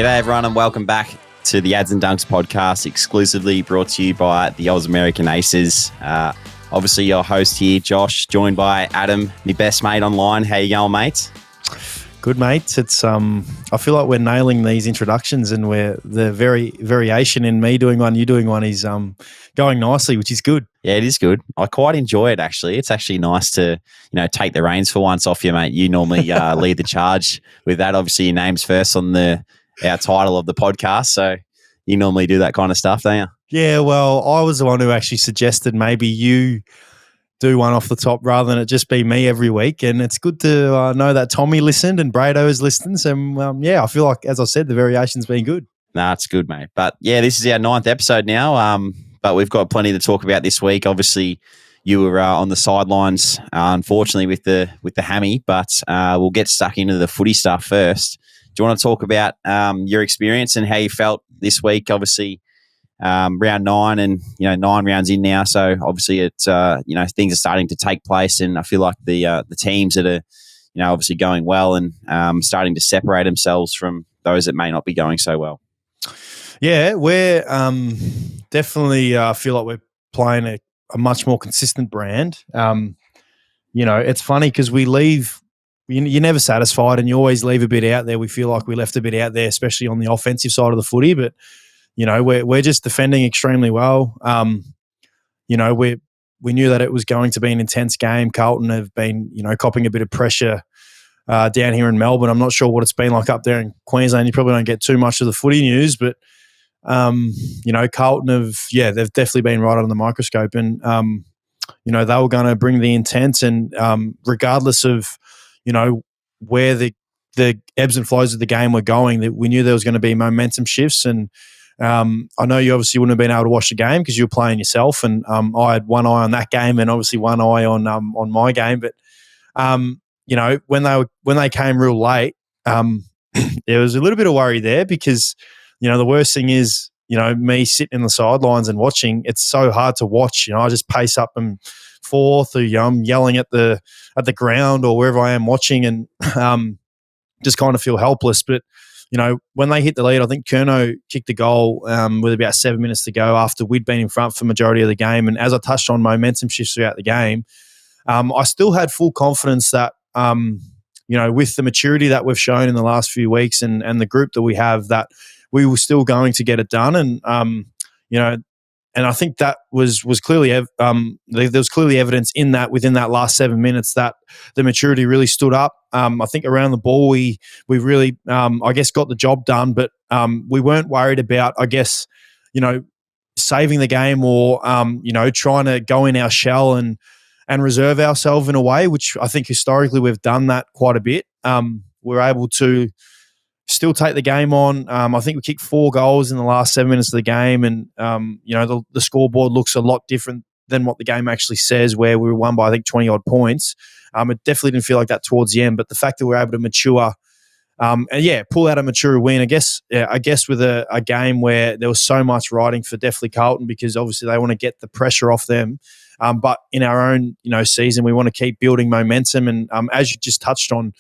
G'day everyone and welcome back to the Ads and Dunks podcast, exclusively brought to you by the Ausmerican Aces. Obviously your host here, Josh, joined by Adam, my best mate online. How you going, mate? Good, mate. It's I feel like we're nailing these introductions, and the variation in me doing one, you doing one is going nicely, which is good. Yeah, it is good. I quite enjoy it, actually. It's actually nice to, take the reins for once off you, mate. You normally lead the charge with that. Obviously, your name's first on our title of the podcast, so you normally do that kind of stuff, don't you? Yeah, well, I was the one who actually suggested maybe you do one off the top rather than it just be me every week. And it's good to know that Tommy listened and Righto has listened. So, I feel like, as I said, the variation's been good. Nah, it's good, mate. But, yeah, this is our 9th episode now, but we've got plenty to talk about this week. Obviously, you were on the sidelines, unfortunately, with the hammy, but we'll get stuck into the footy stuff first. Do you want to talk about your experience and how you felt this week? Obviously, round 9 and 9 rounds in now, so obviously it's things are starting to take place, and I feel like the teams that are obviously going well and starting to separate themselves from those that may not be going so well. Yeah, we're definitely feel like we're playing a much more consistent brand. It's funny because we leave. You're never satisfied, and you always leave a bit out there. We feel like we left a bit out there, especially on the offensive side of the footy, but we're just defending extremely well. We knew that it was going to be an intense game. Carlton have been, copping a bit of pressure down here in Melbourne. I'm not sure what it's been like up there in Queensland. You probably don't get too much of the footy news, but Carlton they've definitely been right under the microscope, and they were going to bring the intent, and regardless of where the ebbs and flows of the game were going, that we knew there was going to be momentum shifts. And I know you obviously wouldn't have been able to watch the game because you were playing yourself, and I had one eye on that game and obviously one eye on my game. But when they came real late, there was a little bit of worry there because the worst thing is me sitting in the sidelines and watching. It's so hard to watch. I just pace up and forth, or I'm yelling at the ground or wherever I am watching, and just kind of feel helpless. But when they hit the lead, I think Curnow kicked the goal with about 7 minutes to go after we'd been in front for the majority of the game. And as I touched on momentum shifts throughout the game, I still had full confidence that, with the maturity that we've shown in the last few weeks and the group that we have, that we were still going to get it done. And I think that was clearly there was clearly evidence in that within that last 7 minutes that the maturity really stood up. I think around the ball we really got the job done, but we weren't worried about saving the game or trying to go in our shell and reserve ourselves in a way, which I think historically we've done that quite a bit. We're able to still take the game on. I think we kicked 4 goals in the last 7 minutes of the game, and the scoreboard looks a lot different than what the game actually says, where we were won by I think 20 odd points. It definitely didn't feel like that towards the end, but the fact that we're able to mature, pull out a mature win. I guess with a game where there was so much riding for definitely Carlton, because obviously they want to get the pressure off them. But in our own season, we want to keep building momentum, and as you just touched on,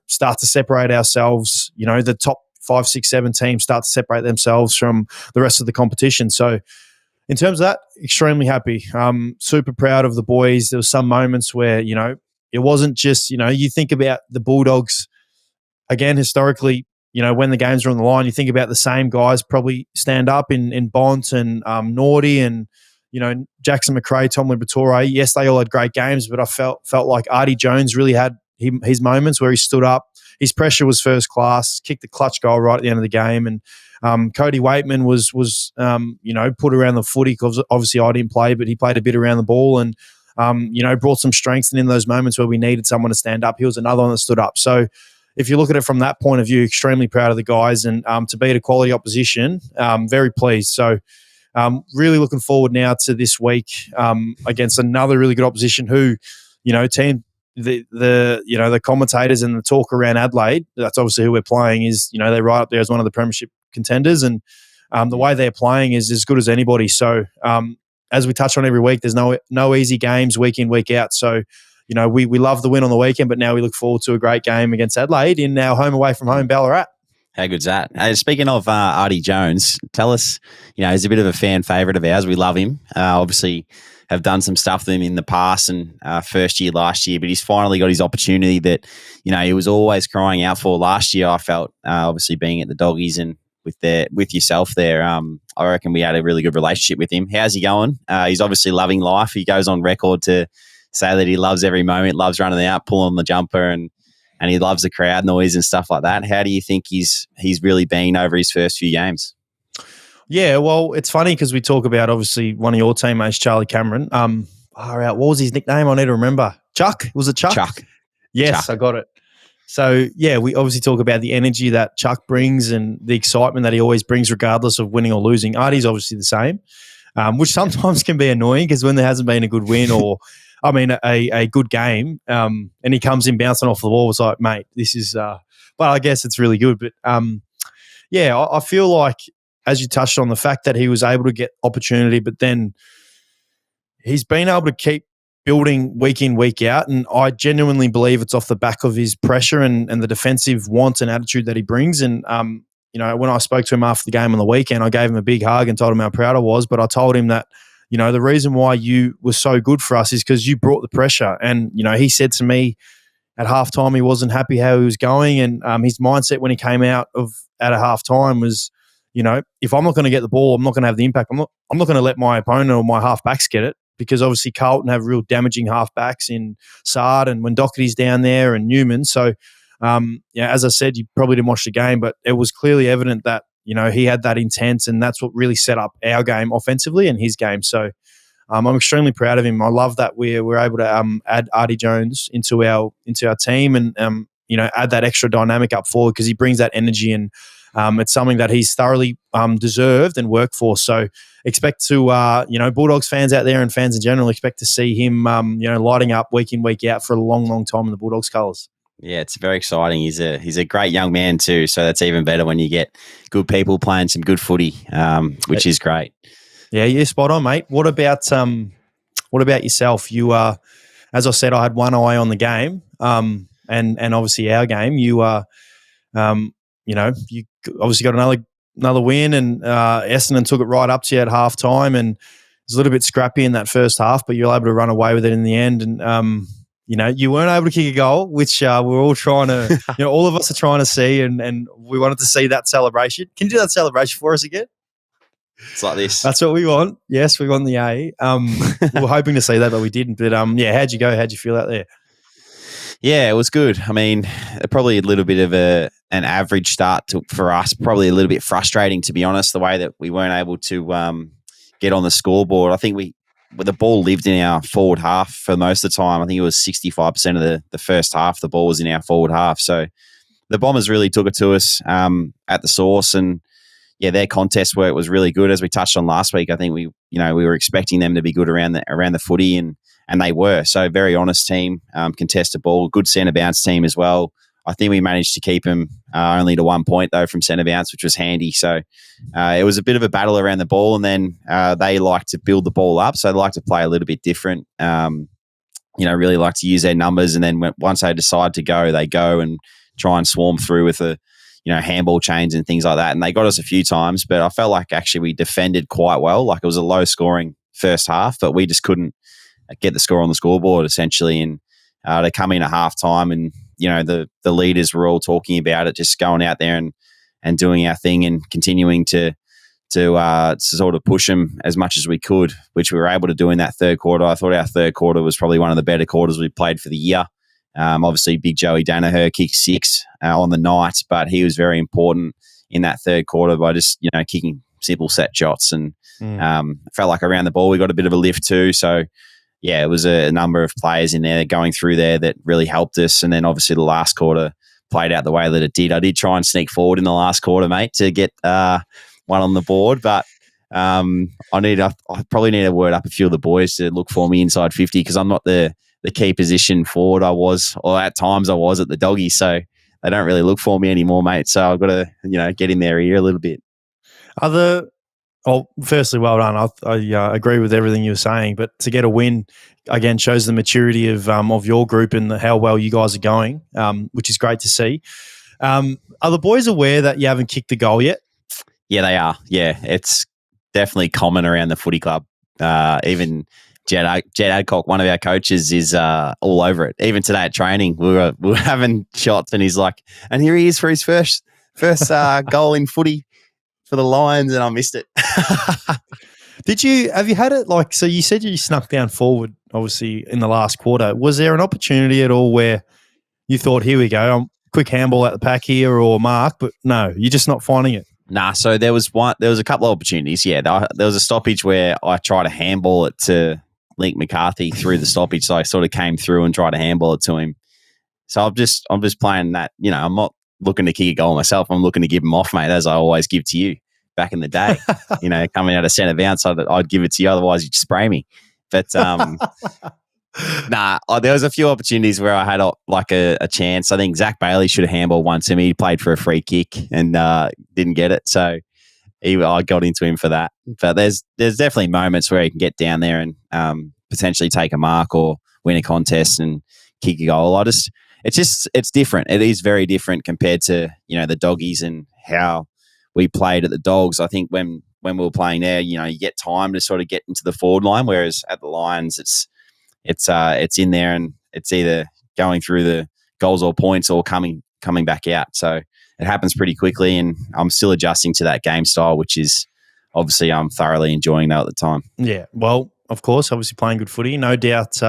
start to separate ourselves. The top 5, 6, 7 teams start to separate themselves from the rest of the competition. So in terms of that, extremely happy. Super proud of the boys. There were some moments where, it wasn't just, you think about the Bulldogs, again, historically, when the games are on the line, you think about the same guys probably stand up in Bont and Naughty and, Jackson McRae, Tom Liberatore. Yes, they all had great games, but I felt like Artie Jones really had his moments where he stood up. His pressure was first class, kicked the clutch goal right at the end of the game. And Cody Waitman was put around the footy. Obviously, I didn't play, but he played a bit around the ball and, brought some strength in those moments where we needed someone to stand up. He was another one that stood up. So if you look at it from that point of view, extremely proud of the guys, and to beat a quality opposition, very pleased. So really looking forward now to this week against another really good opposition who, team the commentators and the talk around Adelaide, that's obviously who we're playing, is, they're right up there as one of the premiership contenders, and the way they're playing is as good as anybody. So as we touch on every week, there's no easy games week in, week out. So, we love the win on the weekend, but now we look forward to a great game against Adelaide in our home away from home Ballarat. How good's that? Speaking of Artie Jones, tell us, he's a bit of a fan favourite of ours. We love him. Obviously, have done some stuff with him in the past and first year last year, but he's finally got his opportunity that, he was always crying out for last year, I felt, obviously being at the Doggies and with yourself there. I reckon we had a really good relationship with him. How's he going? He's obviously loving life. He goes on record to say that he loves every moment, loves running out, pulling the jumper, and he loves the crowd noise and stuff like that. How do you think he's really been over his first few games? Yeah, well, it's funny because we talk about, obviously, one of your teammates, Charlie Cameron. What was his nickname? I need to remember. Chuck? Was it Chuck? Chuck. Yes, Chuck. I got it. So, yeah, we obviously talk about the energy that Chuck brings and the excitement that he always brings regardless of winning or losing. Artie's obviously the same, which sometimes can be annoying because when there hasn't been a good win or – a good game, and he comes in bouncing off the wall. It's like, mate, this is but I guess it's really good. But, I feel like, as you touched on, the fact that he was able to get opportunity, but then he's been able to keep building week in, week out, and I genuinely believe it's off the back of his pressure and the defensive want and attitude that he brings. And, when I spoke to him after the game on the weekend, I gave him a big hug and told him how proud I was, but I told him that, the reason why you were so good for us is because you brought the pressure. And, he said to me at halftime he wasn't happy how he was going. And his mindset when he came out at a halftime was, if I'm not going to get the ball, I'm not going to have the impact. I'm not going to let my opponent or my halfbacks get it, because obviously Carlton have real damaging halfbacks in Sard and when Doherty's down there and Newman. So, as I said, you probably didn't watch the game, but it was clearly evident that, he had that intent, and that's what really set up our game offensively and his game. So I'm extremely proud of him. I love that we're able to add Artie Jones into our team and, add that extra dynamic up forward because he brings that energy, and it's something that he's thoroughly deserved and worked for. So expect to, Bulldogs fans out there and fans in general, expect to see him, lighting up week in, week out for a long, long time in the Bulldogs colours. Yeah, it's very exciting. He's a great young man too, so that's even better when you get good people playing some good footy, which is great. Yeah, you're spot on, mate. What about yourself? You as I said, I had one eye on the game, and obviously our game. You you obviously got another win, and Essendon took it right up to you at halftime, and it was a little bit scrappy in that first half, but you were able to run away with it in the end, and you weren't able to kick a goal, which we're all trying to, all of us are trying to see, and we wanted to see that celebration. Can you do that celebration for us again? It's like this. That's what we want. Yes, we won the A. We were hoping to see that, but we didn't. But how'd you go? How'd you feel out there? Yeah, it was good. I mean, probably a little bit of an average start for us. Probably a little bit frustrating, to be honest, the way that we weren't able to get on the scoreboard. I think the ball lived in our forward half for most of the time. I think it was 65% of the first half. The ball was in our forward half. So the Bombers really took it to us at the source, and their contest work was really good. As we touched on last week, I think we were expecting them to be good around the footy, and they were. So very honest team, contested ball, good centre bounce team as well. I think we managed to keep them only to 1 point though from centre bounce, which was handy. So it was a bit of a battle around the ball, and then they like to build the ball up, so they like to play a little bit different. Really like to use their numbers, and then once they decide to go, they go and try and swarm through with handball chains and things like that. And they got us a few times, but I felt like actually we defended quite well. Like it was a low scoring first half, but we just couldn't get the score on the scoreboard essentially. And they come in at halftime, and the leaders were all talking about it, just going out there and doing our thing and continuing to sort of push them as much as we could, which we were able to do in that third quarter. I thought our third quarter was probably one of the better quarters we played for the year. Obviously, Big Joey Danaher kicked 6 on the night, but he was very important in that third quarter by just kicking simple set shots, and felt like around the ball we got a bit of a lift too. So it was a number of players in there going through there that really helped us. And then obviously the last quarter played out the way that it did. I did try and sneak forward in the last quarter, mate, to get one on the board, but I probably need to word up a few of the boys to look for me inside 50, because I'm not the key position forward I was, or at times I was at the Doggies, so they don't really look for me anymore, mate. So I've got to get in their ear a little bit. Firstly, well done. I agree with everything you were saying, but to get a win again shows the maturity of your group and how well you guys are going, which is great to see. Are the boys aware that you haven't kicked a goal yet? Yeah, they are. Yeah, it's definitely common around the footy club. Even Jed Adcock, one of our coaches, is all over it. Even today at training, we were having shots, and he's like, "And here he is for his first goal in footy for the Lions," and I missed it. Have you had it like, so you said you snuck down forward, obviously, in the last quarter. Was there an opportunity at all where you thought, here we go, quick handball at the pack here or mark, but no, you're just not finding it? Nah, so there was a couple of opportunities. Yeah, there was a stoppage where I tried to handball it to Link McCarthy through the stoppage. So I sort of came through and tried to handball it to him. So I'm just playing that. I'm not looking to kick a goal myself. I'm looking to give him off, mate, as I always give to you back in the day. Coming out of centre bounce, I'd give it to you. Otherwise, you'd spray me. But there was a few opportunities where I had a chance. I think Zach Bailey should have handballed one to me. He played for a free kick and didn't get it. So I got into him for that. But there's definitely moments where he can get down there and potentially take a mark or win a contest and kick a goal. It's different. It is very different compared to, the Doggies and how we played at the Dogs. I think when we were playing there, you get time to sort of get into the forward line, whereas at the Lions, it's in there and it's either going through the goals or points or coming back out. So it happens pretty quickly, and I'm still adjusting to that game style, which is obviously I'm thoroughly enjoying that at the time. Yeah, well, of course, obviously playing good footy. No doubt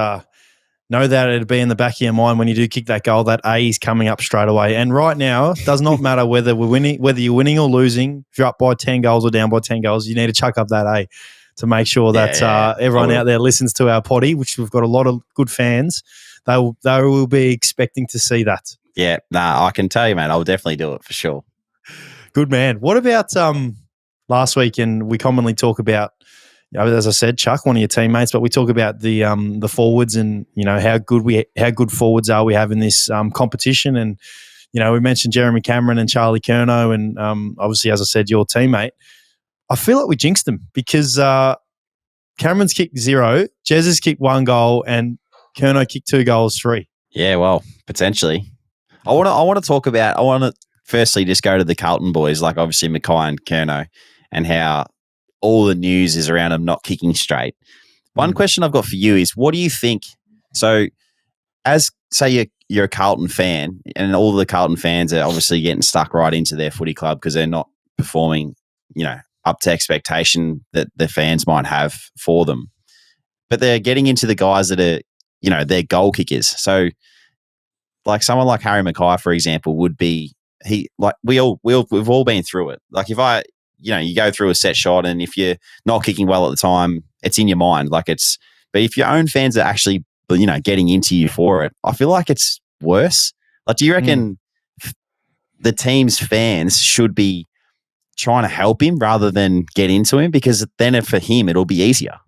it'd be in the back of your mind when you do kick that goal, that A is coming up straight away. And right now, it does not matter whether you're winning or losing. If you're up by 10 goals or down by 10 goals, you need to chuck up that A to make sure that everyone out there listens to our potty, which we've got a lot of good fans. They will be expecting to see that. Yeah, I can tell you, man, I'll definitely do it for sure. Good man. What about last week? And we commonly talk about, as I said, Chuck, one of your teammates, but we talk about the forwards and how good forwards are we have in this competition. And we mentioned Jeremy Cameron and Charlie Curnow, and obviously, as I said, your teammate. I feel like we jinxed them because Cameron's kicked 0, Jez has kicked 1 goal, and Curnow kicked 2 goals, 3. Yeah, well, potentially. I want to firstly just go to the Carlton boys, like obviously Mackay and Curnow, and how all the news is around them not kicking straight. One question I've got for you is, what do you think? So, as say you're a Carlton fan, and all the Carlton fans are obviously getting stuck right into their footy club because they're not performing, up to expectation that the fans might have for them, but they're getting into the guys that are, they're goal kickers. So, like someone like Harry Mackay, for example, would be we've all been through it. Like if you go through a set shot, and if you're not kicking well at the time, it's in your mind. But if your own fans are actually, getting into you for it, I feel like it's worse. Like, do you reckon the team's fans should be trying to help him rather than get into him? Because then for him, it'll be easier.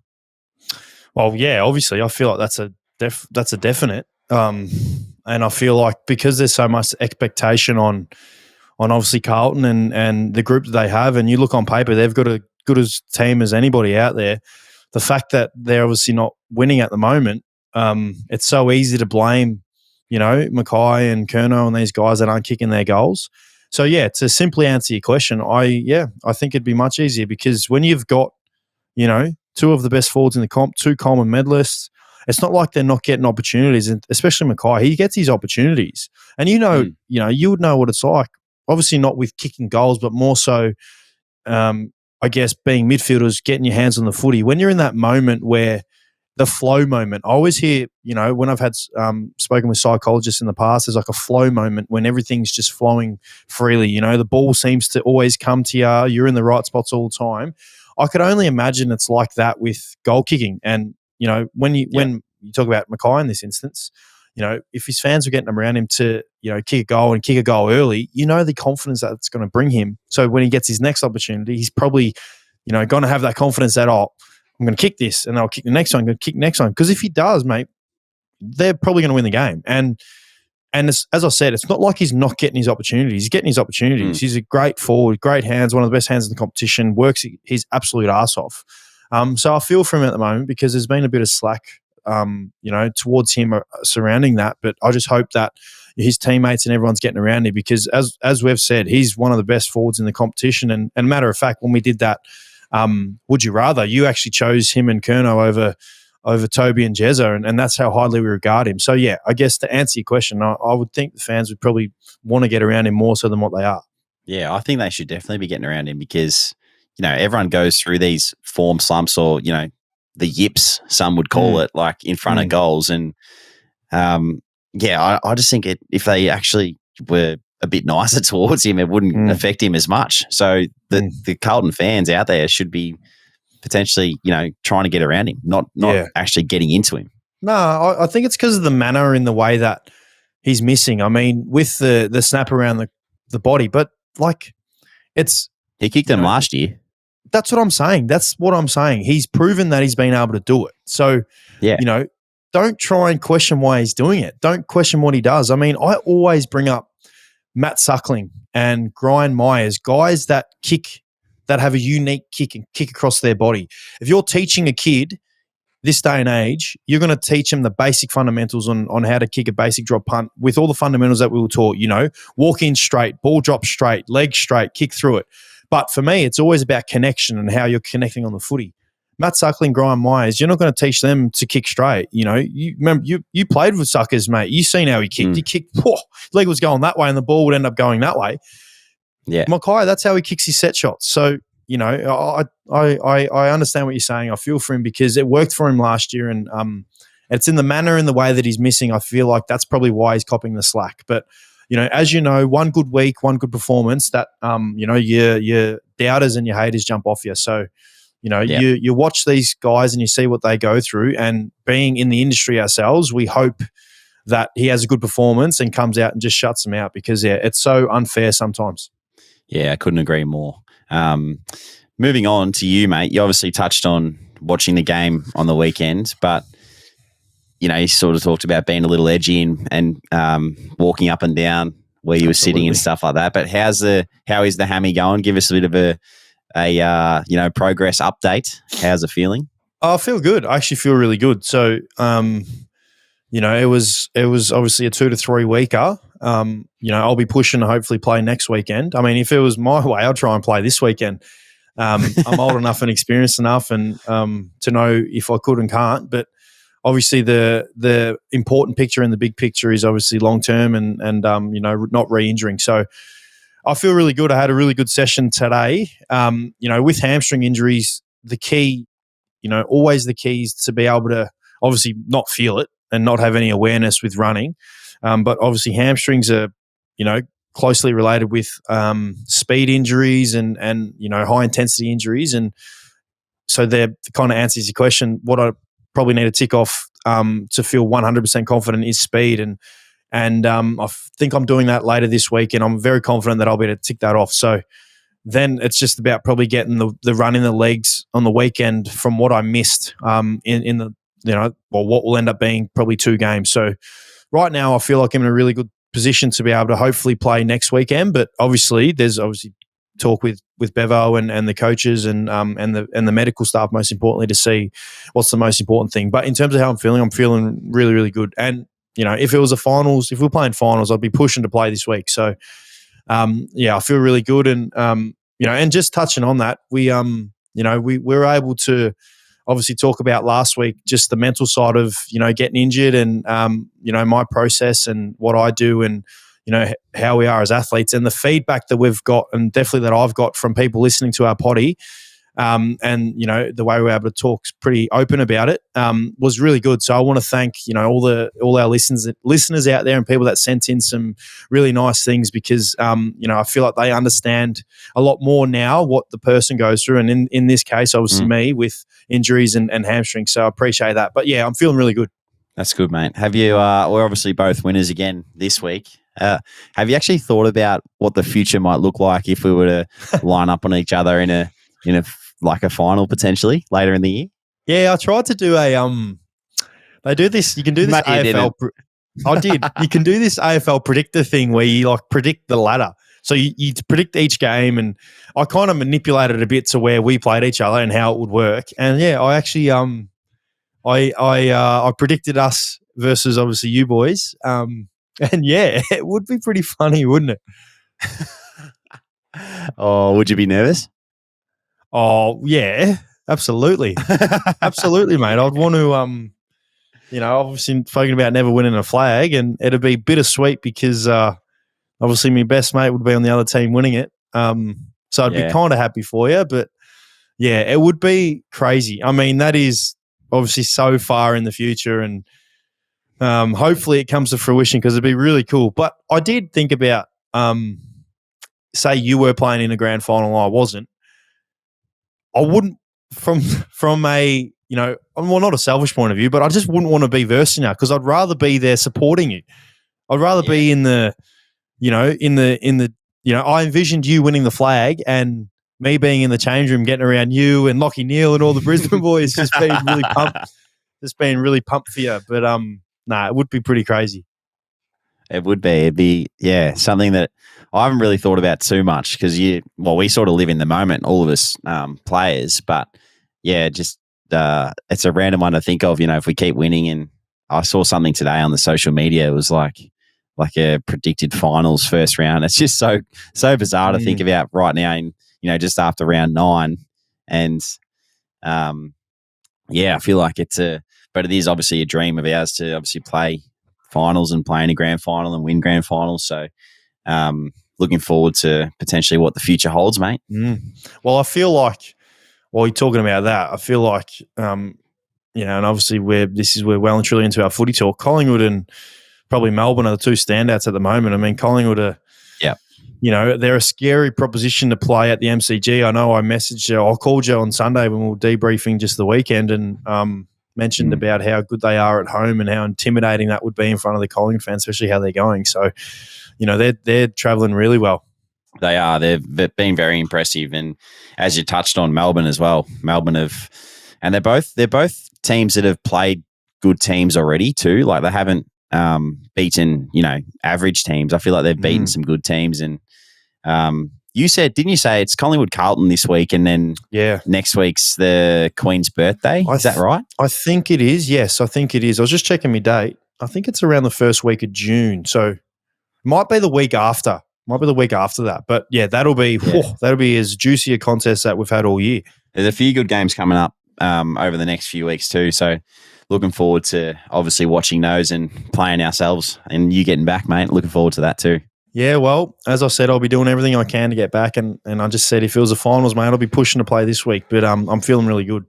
Well, yeah, obviously, I feel like that's a definite. And I feel like because there's so much expectation on obviously Carlton and the group that they have, and you look on paper, they've got a good as team as anybody out there. The fact that they're obviously not winning at the moment, it's so easy to blame, Mackay and Curnow and these guys that aren't kicking their goals. So, yeah, to simply answer your question, I think it'd be much easier because when you've got, 2 of the best forwards in the comp, 2 Coleman medalists, it's not like they're not getting opportunities, and especially Mackay, he gets his opportunities. And you would know what it's like. Obviously not with kicking goals, but more so, I guess, being midfielders, getting your hands on the footy. When you're in that moment where the flow moment, I always hear, when I've had spoken with psychologists in the past, there's like a flow moment when everything's just flowing freely. The ball seems to always come to you. You're in the right spots all the time. I could only imagine it's like that with goal kicking. And, when you talk about Mackay in this instance, if his fans are getting around him to, kick a goal and kick a goal early, the confidence that it's going to bring him. So when he gets his next opportunity, he's probably, going to have that confidence that, I'm going to kick this and I'll kick the next one, I'm going to kick the next one. Because if he does, mate, they're probably going to win the game. And as I said, it's not like he's not getting his opportunities. He's getting his opportunities. He's a great forward, great hands, one of the best hands in the competition, works his absolute ass off. So I feel for him at the moment because there's been a bit of slack, towards him surrounding that. But I just hope that, his teammates and everyone's getting around him, because as we've said, he's one of the best forwards in the competition. And matter of fact, when we did that, would you rather, you actually chose him and Curnow over Toby and Jezza, and that's how highly we regard him. So, yeah, I guess to answer your question, I would think the fans would probably want to get around him more so than what they are. Yeah, I think they should definitely be getting around him because, everyone goes through these form slumps or, the yips, some would call it, like in front of goals. And, I just think if they actually were a bit nicer towards him, it wouldn't affect him as much. So the Carlton fans out there should be potentially, trying to get around him, not actually getting into him. No, I think it's because of the manner in the way that he's missing. I mean, with the snap around the body, but he kicked them last year. That's what I'm saying. That's what I'm saying. He's proven that he's been able to do it. So, don't try and question why he's doing it. Don't question what he does. I mean, I always bring up Matt Suckling and Brian Myers, guys that have a unique kick and kick across their body. If you're teaching a kid this day and age, you're going to teach them the basic fundamentals on how to kick a basic drop punt with all the fundamentals that we were taught, walk in straight, ball drop straight, leg straight, kick through it. But for me, it's always about connection and how you're connecting on the footy. Matt Suckling, Brian Myers, you're not going to teach them to kick straight. You remember you played with suckers, mate. You seen how he kicked. He kicked, leg was going that way and the ball would end up going that way. Yeah. Mackay, that's how he kicks his set shots. So, I understand what you're saying. I feel for him because it worked for him last year, and it's in the manner and the way that he's missing. I feel like that's probably why he's copping the slack. But, as one good week, one good performance, that, your doubters and your haters jump off you. So, you watch these guys and you see what they go through, and being in the industry ourselves, we hope that he has a good performance and comes out and just shuts them out because, it's so unfair sometimes. Yeah, I couldn't agree more. Moving on to you, mate. You obviously touched on watching the game on the weekend, but you sort of talked about being a little edgy and walking up and down where you were sitting and stuff like that. But how is the hammy going? Give us a bit of a progress update. How's it feeling? I feel good. I actually feel really good. So, it was obviously a 2 to 3 weeker. I'll be pushing to hopefully play next weekend. I mean, if it was my way, I'd try and play this weekend. I'm old enough and experienced enough and to know if I could and can't. But obviously, the important picture and the big picture is obviously long term and not re-injuring. So I feel really good. I had a really good session today. With hamstring injuries, the key, always the key is to be able to obviously not feel it and not have any awareness with running. But obviously hamstrings are, closely related with speed injuries and high intensity injuries. And so that kind of answers your question. What I probably need to tick off to feel 100% confident is speed. And I think I'm doing that later this week, and I'm very confident that I'll be able to tick that off. So then it's just about probably getting the run in the legs on the weekend from what I missed in the, what will end up being probably 2 games. So right now I feel like I'm in a really good position to be able to hopefully play next weekend. But obviously there's talk with Bevo and the coaches and the medical staff, most importantly, to see what's the most important thing. But in terms of how I'm feeling really, really good. And, if it was if we were playing finals, I'd be pushing to play this week. So, I feel really good. And, and just touching on that, we were able to obviously talk about last week, just the mental side of, getting injured and, my process and what I do and, how we are as athletes and the feedback that we've got and definitely that I've got from people listening to our potty. And, the way we're able to talk pretty open about it was really good. So I want to thank, all our listeners out there and people that sent in some really nice things because, I feel like they understand a lot more now what the person goes through. And in this case, obviously me with injuries and hamstrings. So I appreciate that. But yeah, I'm feeling really good. That's good, mate. Have you, we're obviously both winners again this week. Have you actually thought about what the future might look like if we were to line up on each other in a like a final potentially later in the year? Yeah, I tried to do they do this, you can do this AFL. I did. You can do this AFL predictor thing where you predict the ladder. So you predict each game, and I kind of manipulated a bit to where we played each other and how it would work. And yeah, I actually I predicted us versus obviously you boys. And yeah, it would be pretty funny, wouldn't it? Oh, would you be nervous? Oh, yeah, absolutely. Absolutely, mate. I'd want to, obviously spoken about never winning a flag, and it'd be bittersweet because obviously my best mate would be on the other team winning it. So I'd be kind of happy for you, but yeah, it would be crazy. I mean, that is obviously so far in the future, and hopefully it comes to fruition because it'd be really cool. But I did think about, say you were playing in a grand final and I wasn't. I wouldn't from a well, not a selfish point of view, but I just wouldn't want to be versing you because I'd rather be there supporting you. I'd rather be in the, I envisioned you winning the flag and me being in the change room, getting around you and Lockie Neal and all the Brisbane boys, just being really pumped for you. But it would be pretty crazy. It would be. It'd be, something that I haven't really thought about too much because we sort of live in the moment, all of us players. But just it's a random one to think of. If we keep winning, and I saw something today on the social media. It was like a predicted finals first round. It's just so bizarre to think about right now. And just after round 9, and I feel like but it is obviously a dream of ours to obviously play finals and play in a grand final and win grand finals. So looking forward to potentially what the future holds, mate. Well, I feel like while you're talking about that, I feel like, and obviously we're well and truly into our footy talk. Collingwood and probably Melbourne are the two standouts at the moment. I mean, Collingwood are, they're a scary proposition to play at the MCG. I know I messaged you, I called you on Sunday when we were debriefing just the weekend and mentioned about how good they are at home and how intimidating that would be in front of the Collingwood fans, especially how they're going. So, they're travelling really well. They are. They've been very impressive, and as you touched on, Melbourne as well. Melbourne and they're both teams that have played good teams already too. Like they haven't beaten average teams. I feel like they've beaten some good teams. And didn't you say it's Collingwood Carlton this week, and then next week's the Queen's birthday? Is that right? I think it is. Yes, I think it is. I was just checking my date. I think it's around the first week of June. So it might be the week after. Might be the week after that. But that'll be as juicy a contest that we've had all year. There's a few good games coming up over the next few weeks too. So looking forward to obviously watching those and playing ourselves, and you getting back, mate. Looking forward to that too. Yeah, well, as I said, I'll be doing everything I can to get back, and I just said if it was the finals, mate, I'll be pushing to play this week. But I'm feeling really good.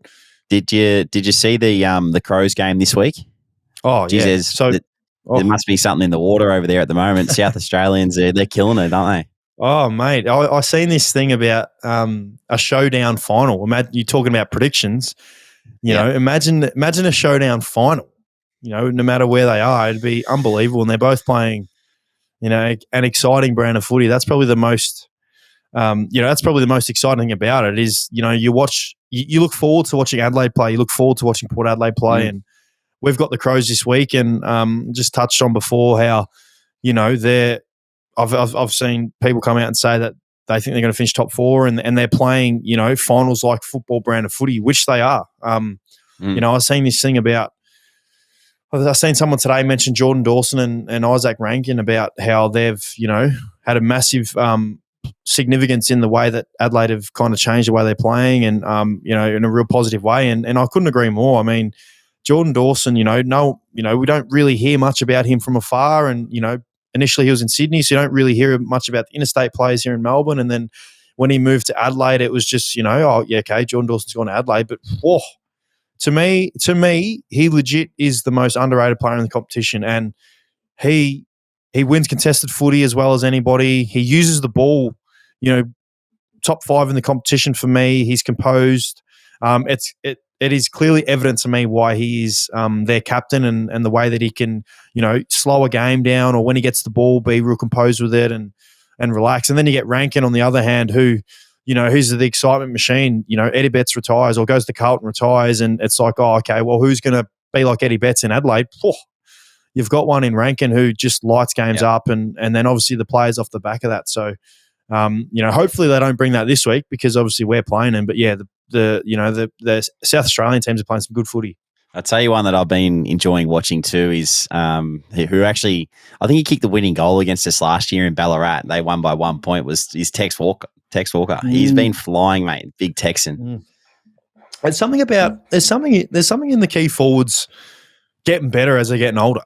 Did you see the Crows game this week? Oh, yeah. So there must be something in the water over there at the moment. South Australians, they're killing it, aren't they? Oh, mate, I seen this thing about a showdown final. Imagine you're talking about predictions. Imagine a showdown final. No matter where they are, it'd be unbelievable. And they're both playing, an exciting brand of footy. That's probably the most, exciting thing about it is, you look forward to watching Adelaide play. You look forward to watching Port Adelaide play. And we've got the Crows this week, and just touched on before how, I've seen people come out and say that they think they're going to finish top 4 and they're playing, finals like football brand of footy, which they are. I've seen this thing about, I've seen someone today mention Jordan Dawson and Isaac Rankin about how they've, had a massive significance in the way that Adelaide have kind of changed the way they're playing and, in a real positive way. And I couldn't agree more. I mean, Jordan Dawson, we don't really hear much about him from afar. And, initially he was in Sydney, so you don't really hear much about the interstate players here in Melbourne. And then when he moved to Adelaide, it was just, Jordan Dawson's gone to Adelaide. But, to me, he legit is the most underrated player in the competition. And he wins contested footy as well as anybody. He uses the ball, top 5 in the competition for me. He's composed. It is clearly evident to me why he is their captain and the way that he can, slow a game down or when he gets the ball, be real composed with it and relax. And then you get Rankin on the other hand, who, who's the excitement machine. Eddie Betts retires or goes to Carlton, retires, and it's like, oh, okay, well, who's going to be like Eddie Betts in Adelaide? You've got one in Rankin who just lights games up, and then obviously the players off the back of that. So, hopefully they don't bring that this week because obviously we're playing them. But yeah, the South Australian teams are playing some good footy. I'll tell you one that I've been enjoying watching too is who actually, I think he kicked the winning goal against us last year in Ballarat. They won by 1 point, is Tex Walker. He's been flying, mate. Big Texan. There's something in the key forwards getting better as they're getting older.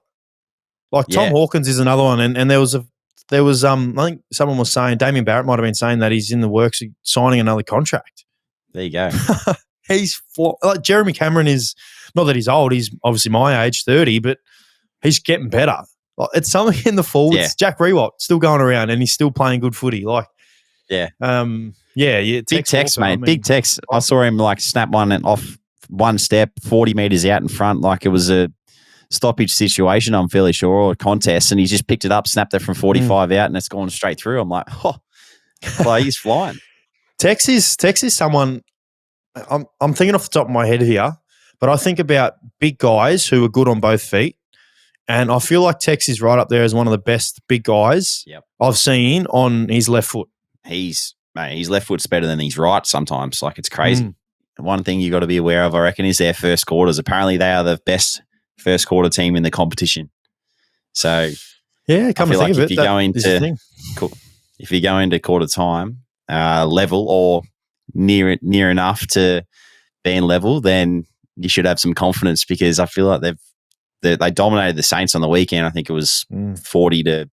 Like Tom Hawkins is another one, and there was I think someone was saying, Damien Barrett might have been saying that he's in the works of signing another contract. There you go. He's like Jeremy Cameron is, not that he's old, he's obviously my age, 30, but he's getting better. Like, it's something in the forwards. Yeah. Jack Rewalt still going around and he's still playing good footy. Like, yeah. Big Tex, mate. Big Tex. I saw him like snap one and off one step, 40 metres out in front, like it was a stoppage situation, I'm fairly sure, or a contest, and he just picked it up, snapped it from 45 out, and it's gone straight through. I'm like, he's flying. Tex is someone. I'm thinking off the top of my head here, but I think about big guys who are good on both feet, and I feel like Tex is right up there as one of the best big guys I've seen on his left foot. His left foot's better than his right sometimes. Like, it's crazy. One thing you got to be aware of, I reckon, is their first quarters. Apparently, they are the best first quarter team in the competition. So, yeah, come to think of it, if you go into quarter time level or near enough to being level, then you should have some confidence, because I feel like they dominated the Saints on the weekend. I think it was 40-6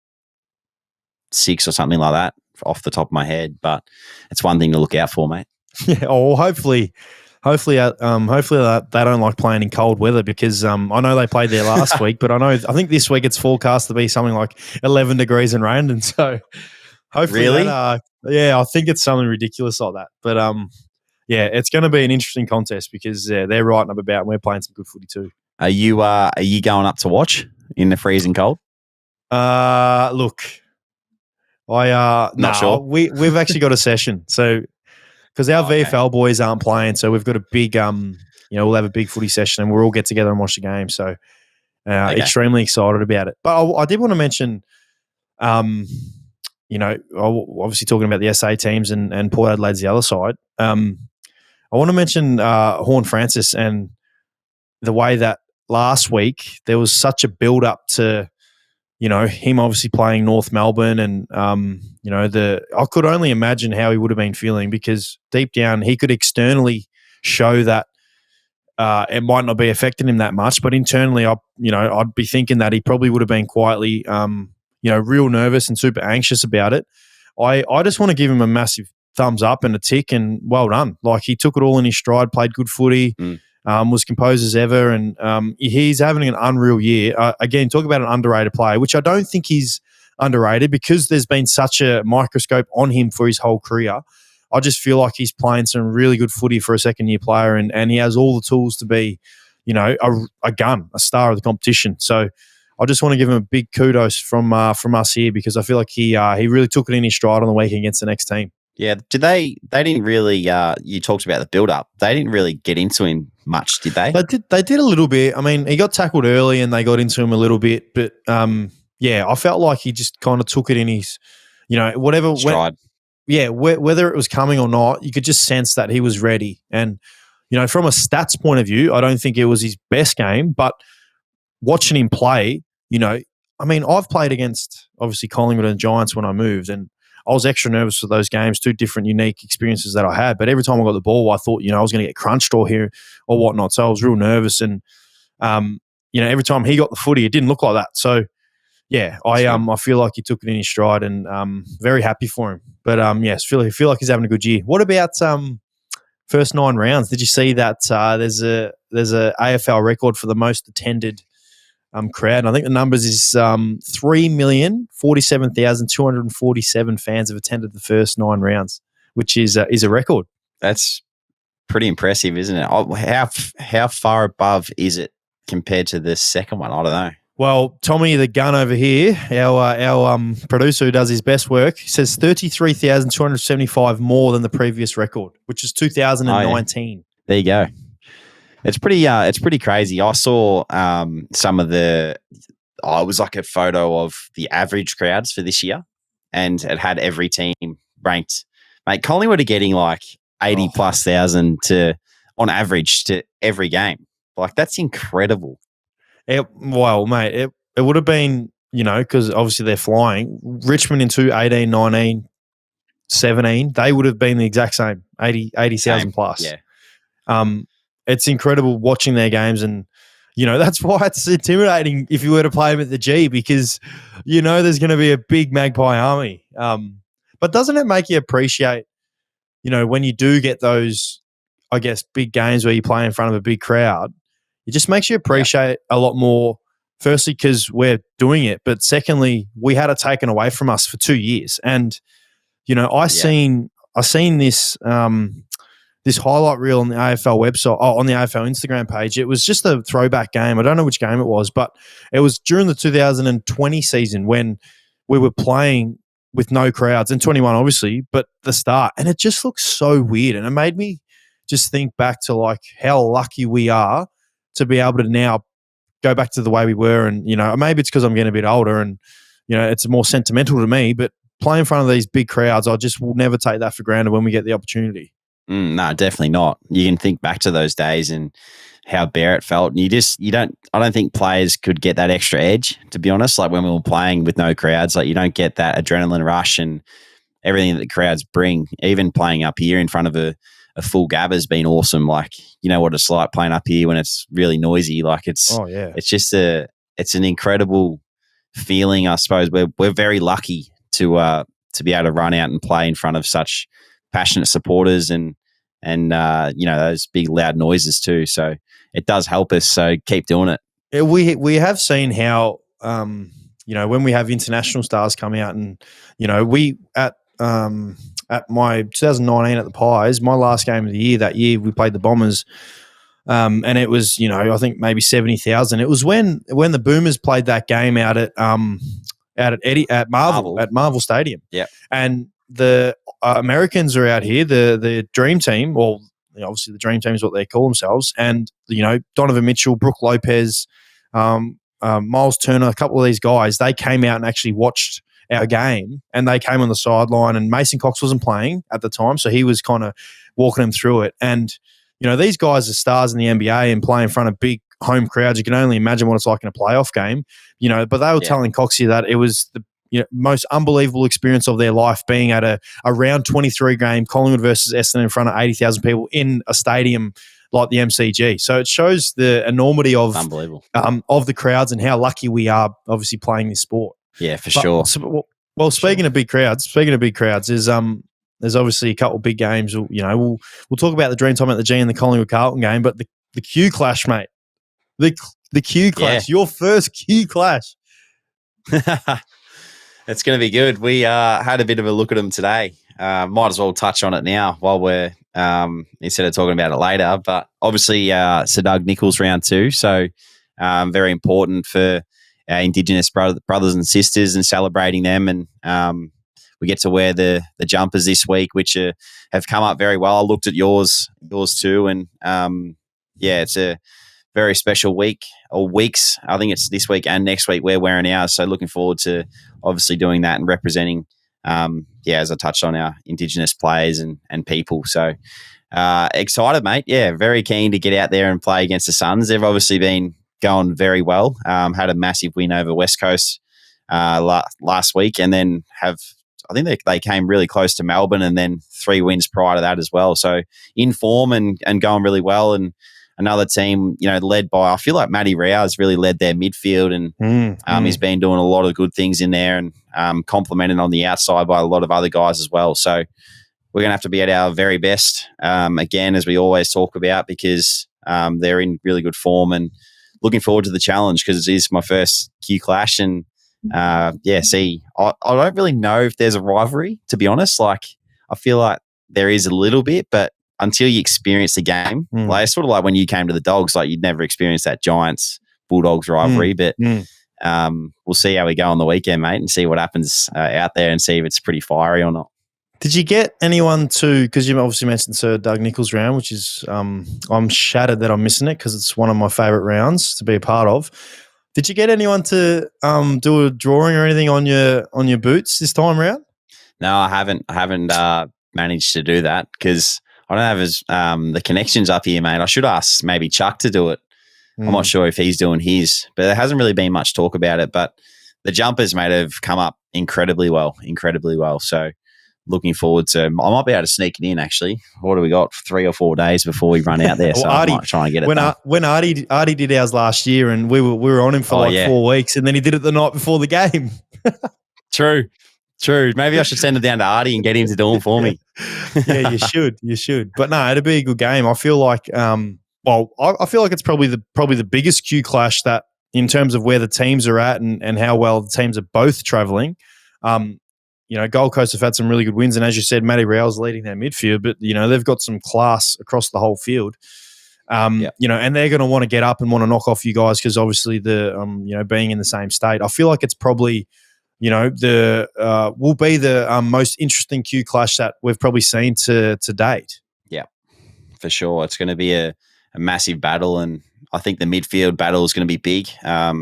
or something like that off the top of my head. But it's one thing to look out for, mate. Yeah. Oh, hopefully they don't like playing in cold weather, because I know they played there last week, but I think this week it's forecast to be something like 11 degrees and rain, and so hopefully, really, I think it's something ridiculous like that. But it's going to be an interesting contest, because they're right up about, and we're playing some good footy too. Are you going up to watch in the freezing cold? Look, not sure. We've actually got a session, so. Because our VFL boys aren't playing, so we've got a big, we'll have a big footy session, and we'll all get together and watch the game. So, extremely excited about it. But I did want to mention, obviously talking about the SA teams and Port Adelaide's the other side. I want to mention Horn Francis and the way that last week there was such a build up to, him obviously playing North Melbourne, and I could only imagine how he would have been feeling, because deep down he could externally show that it might not be affecting him that much, but internally, I'd be thinking that he probably would have been quietly, real nervous and super anxious about it. I just want to give him a massive thumbs up and a tick, and well done. Like, he took it all in his stride, played good footy. Was composed as ever, and he's having an unreal year. Again, talk about an underrated player, which I don't think he's underrated, because there's been such a microscope on him for his whole career. I just feel like he's playing some really good footy for a second-year player, and he has all the tools to be, a gun, a star of the competition. So I just want to give him a big kudos from us here, because I feel like he really took it in his stride on the weekend against the next team. Yeah, they didn't really, you talked about the build-up. They didn't really get into him much, did they? They did a little bit. I mean, he got tackled early and they got into him a little bit. But, I felt like he just kind of took it in his, whatever. Stride. Whether it was coming or not, you could just sense that he was ready. And, from a stats point of view, I don't think it was his best game. But watching him play, I've played against, obviously, Collingwood and Giants when I moved, and I was extra nervous for those games, two different unique experiences that I had. But every time I got the ball, I thought, I was going to get crunched or whatnot. So I was real nervous. And, every time he got the footy, it didn't look like that. So, I feel like he took it in his stride, and very happy for him. But, feel like he's having a good year. What about first 9 rounds? Did you see that there's a AFL record for the most attended crowd? And I think the numbers is 3,047,247 fans have attended the first 9 rounds, which is a record. That's pretty impressive, isn't it? How far above is it compared to the second one? I don't know. Well, Tommy, the gun over here, our producer who does his best work, says 33,275 more than the previous record, which is 2019. Yeah. There you go. It's pretty crazy. I saw some of it was like a photo of the average crowds for this year, and it had every team ranked. Mate, Collingwood are getting like 80 plus thousand on average to every game. Like, that's incredible. Well, mate, it would have been, because obviously they're flying. Richmond in 18, 19, 17, they would have been the exact same, 80,000 plus. Yeah. It's incredible watching their games, and that's why it's intimidating if you were to play them at the G, because there's going to be a big Magpie army. But doesn't it make you appreciate, when you do get those, I guess, big games where you play in front of a big crowd? It just makes you appreciate a lot more. Firstly, because we're doing it, but secondly, we had it taken away from us for 2 years, and I seen this this highlight reel on the AFL website, on the AFL Instagram page. It was just a throwback game. I don't know which game it was, but it was during the 2020 season when we were playing with no crowds, and 21 obviously, but the start, and it just looks so weird, and it made me just think back to like how lucky we are to be able to now go back to the way we were. And maybe it's because I'm getting a bit older, and it's more sentimental to me, but play in front of these big crowds, I just will never take that for granted when we get the opportunity. No, definitely not. You can think back to those days and how bare it felt. And I don't think players could get that extra edge, to be honest. Like when we were playing with no crowds, like you don't get that adrenaline rush and everything that the crowds bring. Even playing up here in front of a full gab has been awesome. Like, you know what it's like playing up here when it's really noisy. Like it's just it's an incredible feeling, I suppose. We're very lucky to be able to run out and play in front of such passionate supporters and those big loud noises too. So it does help us. So keep doing it. Yeah, we have seen how when we have international stars come out, and we at my 2019 at the Pies, my last game of the year that year, we played the Bombers. And it was, I think maybe 70,000. It was when the Boomers played that game out at Marvel Stadium. Yeah. And the Americans are out here, the Dream Team, or obviously the Dream Team is what they call themselves. And, Donovan Mitchell, Brooke Lopez, Miles Turner, a couple of these guys, they came out and actually watched our game, and they came on the sideline, and Mason Cox wasn't playing at the time, so he was kind of walking them through it. And, these guys are stars in the NBA and play in front of big home crowds. You can only imagine what it's like in a playoff game, but they were telling Coxie that it was the most unbelievable experience of their life, being at a round 23 game, Collingwood versus Essendon, in front of 80,000 people in a stadium like the MCG. So it shows the enormity of the crowds and how lucky we are, obviously, playing this sport. Yeah, for sure. Speaking of big crowds, there's obviously a couple of big games. We'll talk about the Dreamtime at the G and the Collingwood Carlton game, but the Q clash, mate. The Q clash, your first Q clash. It's going to be good. We had a bit of a look at them today. Might as well touch on it now while we're instead of talking about it later. But obviously, Sir Doug Nicholls round 2, so very important for our Indigenous brothers and sisters and celebrating them. And we get to wear the jumpers this week, which have come up very well. I looked at yours too, and it's a very special week or weeks. I think it's this week and next week we're wearing ours. So looking forward to obviously doing that and representing, as I touched on, our Indigenous players and people. So excited, mate. Yeah, very keen to get out there and play against the Suns. They've obviously been going very well. Had a massive win over West Coast last week, and then I think they came really close to Melbourne, and then 3 wins prior to that as well. So in form and going really well. And another team, led by, I feel like Matty Rowell has really led their midfield, and he's been doing a lot of good things in there, and complemented on the outside by a lot of other guys as well. So we're going to have to be at our very best, again, as we always talk about, because they're in really good form, and looking forward to the challenge because it is my first Q clash. And I don't really know if there's a rivalry, to be honest. Like, I feel like there is a little bit, but until you experience the game, like it's sort of like when you came to the Dogs, like you'd never experienced that Giants Bulldogs rivalry. But we'll see how we go on the weekend, mate, and see what happens out there, and see if it's pretty fiery or not. Did you get anyone to, because you obviously mentioned Sir Doug Nicholls round, which is, I'm shattered that I'm missing it because it's one of my favourite rounds to be a part of. Did you get anyone to do a drawing or anything on your boots this time round? No, I haven't managed to do that because I don't have the connections up here, mate. I should ask maybe Chuck to do it. I'm not sure if he's doing his, but there hasn't really been much talk about it. But the jumpers, mate, have come up incredibly well. So looking forward to. I might be able to sneak it in. Actually, what do we got? 3 or 4 days before we run out there. Well, So Artie, I might try and get it done. When Artie did ours last year, and we were on him for 4 weeks, and then he did it the night before the game. True. Maybe I should send it down to Artie and get him to do it for me. Yeah, you should. But no, it'd be a good game. I feel like, I feel like it's probably the biggest Q clash that in terms of where the teams are at and how well the teams are both travelling. Gold Coast have had some really good wins, and as you said, Matty Rowell's leading their midfield, but they've got some class across the whole field. And they're going to want to get up and want to knock off you guys because obviously the being in the same state. I feel like it's probably will be the most interesting Q clash that we've probably seen to date. Yeah, for sure. It's going to be a massive battle, and I think the midfield battle is going to be big. I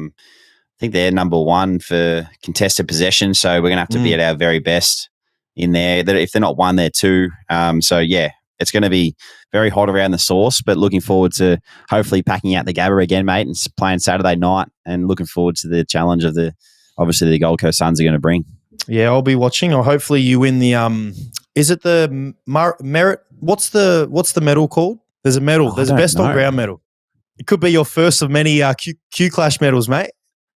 think they're number one for contested possession, so we're going to have to be at our very best in there. If they're not one, they're two. It's going to be very hot around the sauce, but looking forward to hopefully packing out the Gabba again, mate, and playing Saturday night, and looking forward to the challenge of the Gold Coast Suns are going to bring. Yeah, I'll be watching. Or hopefully you win the is it the merit? What's the medal called? There's a medal. There's a best on ground medal. It could be your first of many Q Clash medals, mate.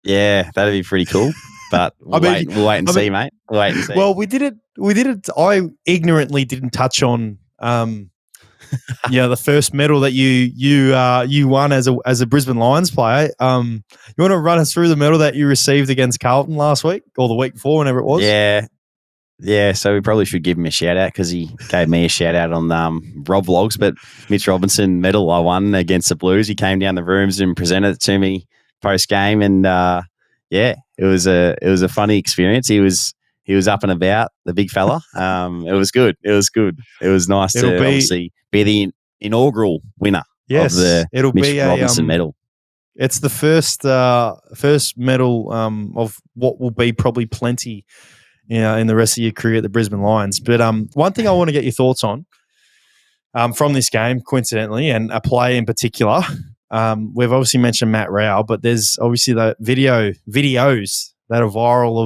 Yeah, that'd be pretty cool. But we'll wait and see, mate. We'll wait and see. Well, we did it. I ignorantly didn't touch on the first medal that you won as a Brisbane Lions player. You want to run us through the medal that you received against Carlton last week or the week before, whenever it was? Yeah. So we probably should give him a shout out because he gave me a shout out on Rob Vlogs. But Mitch Robinson medal I won against the Blues. He came down the rooms and presented it to me post game, and it was a funny experience. He was up and about, the big fella. It was good. It was nice to obviously be the inaugural winner of the Mitch Robinson medal. It's the first medal of what will be probably plenty in the rest of your career at the Brisbane Lions. But one thing I want to get your thoughts on from this game, coincidentally, and a play in particular, we've obviously mentioned Matt Rowell, but there's obviously the videos that are viral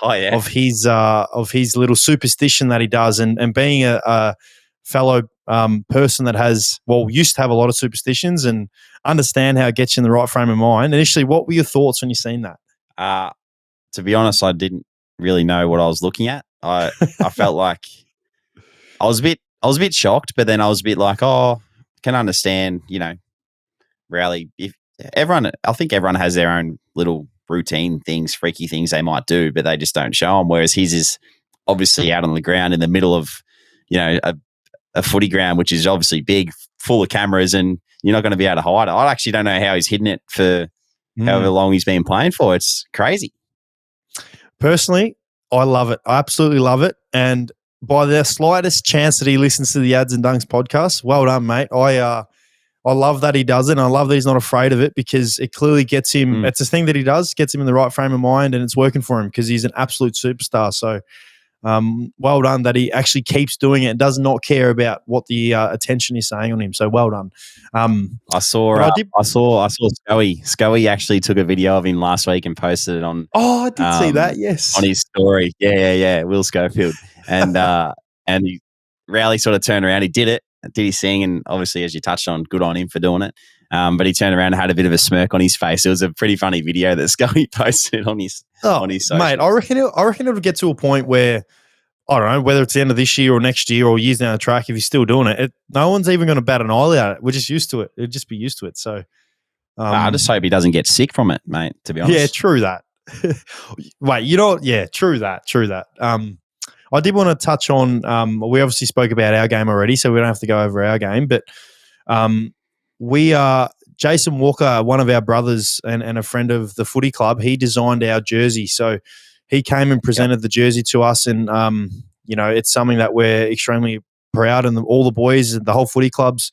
of his little superstition that he does, and being a fellow person that used to have a lot of superstitions and understand how it gets you in the right frame of mind. Initially, what were your thoughts when you seen that? To be honest, I didn't really know what I was looking at. I felt like I was a bit shocked, but then I was a bit like, can understand, really. I think everyone has their own little routine things, freaky things they might do, but they just don't show them. Whereas his is obviously out on the ground in the middle of, a footy ground, which is obviously big, full of cameras, and you're not going to be able to hide it. I actually don't know how he's hidden it for however long he's been playing for. It's crazy. Personally, I love it. I absolutely love it. And by the slightest chance that he listens to the Ads and Dunks podcast, well done, mate. I love that he does it, and I love that he's not afraid of it because it clearly gets him it's a thing that he does, gets him in the right frame of mind, and it's working for him because he's an absolute superstar. So well done that he actually keeps doing it and does not care about what the attention is saying on him. So well done. I saw Scully. Scully actually took a video of him last week and posted it on. Oh, I did see that. Yes, on his story. Yeah. Will Schofield and he Rowley sort of turned around. He did it. Did his thing, and obviously, as you touched on, good on him for doing it. But he turned around and had a bit of a smirk on his face. It was a pretty funny video that Scully posted on his socials. Mate, I reckon it'll get to a point where, I don't know, whether it's the end of this year or next year or years down the track, if he's still doing it, no one's even going to bat an eyelid at it. We're just used to it. It'll just be used to it. So I just hope he doesn't get sick from it, mate, to be honest. Yeah, true that. Wait, true that. I did want to touch on, we obviously spoke about our game already, so we don't have to go over our game, but Jason Walker, one of our brothers and a friend of the footy club, he designed our jersey. So he came and presented the jersey to us, and, it's something that we're extremely proud, and all the boys, the whole footy club's,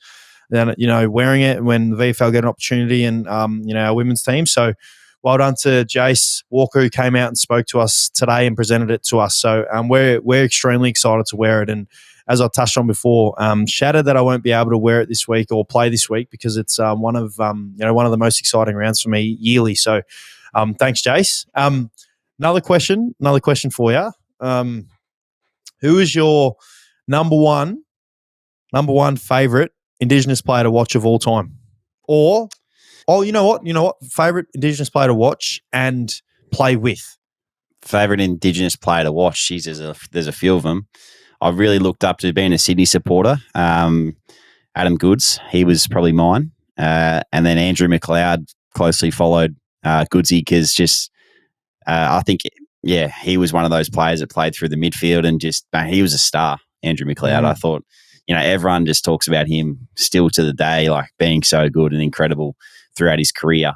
wearing it when the VFL get an opportunity, and, our women's team. So well done to Jace Walker, who came out and spoke to us today and presented it to us. So we're extremely excited to wear it, and as I touched on before, shattered that I won't be able to wear it this week or play this week because it's one of the most exciting rounds for me yearly. So, thanks, Jace. Another question for you. Who is your number one favorite Indigenous player to watch of all time? Or, you know what? Favorite Indigenous player to watch and play with. Favorite Indigenous player to watch? Jeez, there's a few of them. I really looked up to being a Sydney supporter. Adam Goods, he was probably mine. And then Andrew McLeod closely followed Goodsy because I think, he was one of those players that played through the midfield and he was a star, Andrew McLeod. I thought, everyone just talks about him still to the day, like being so good and incredible throughout his career.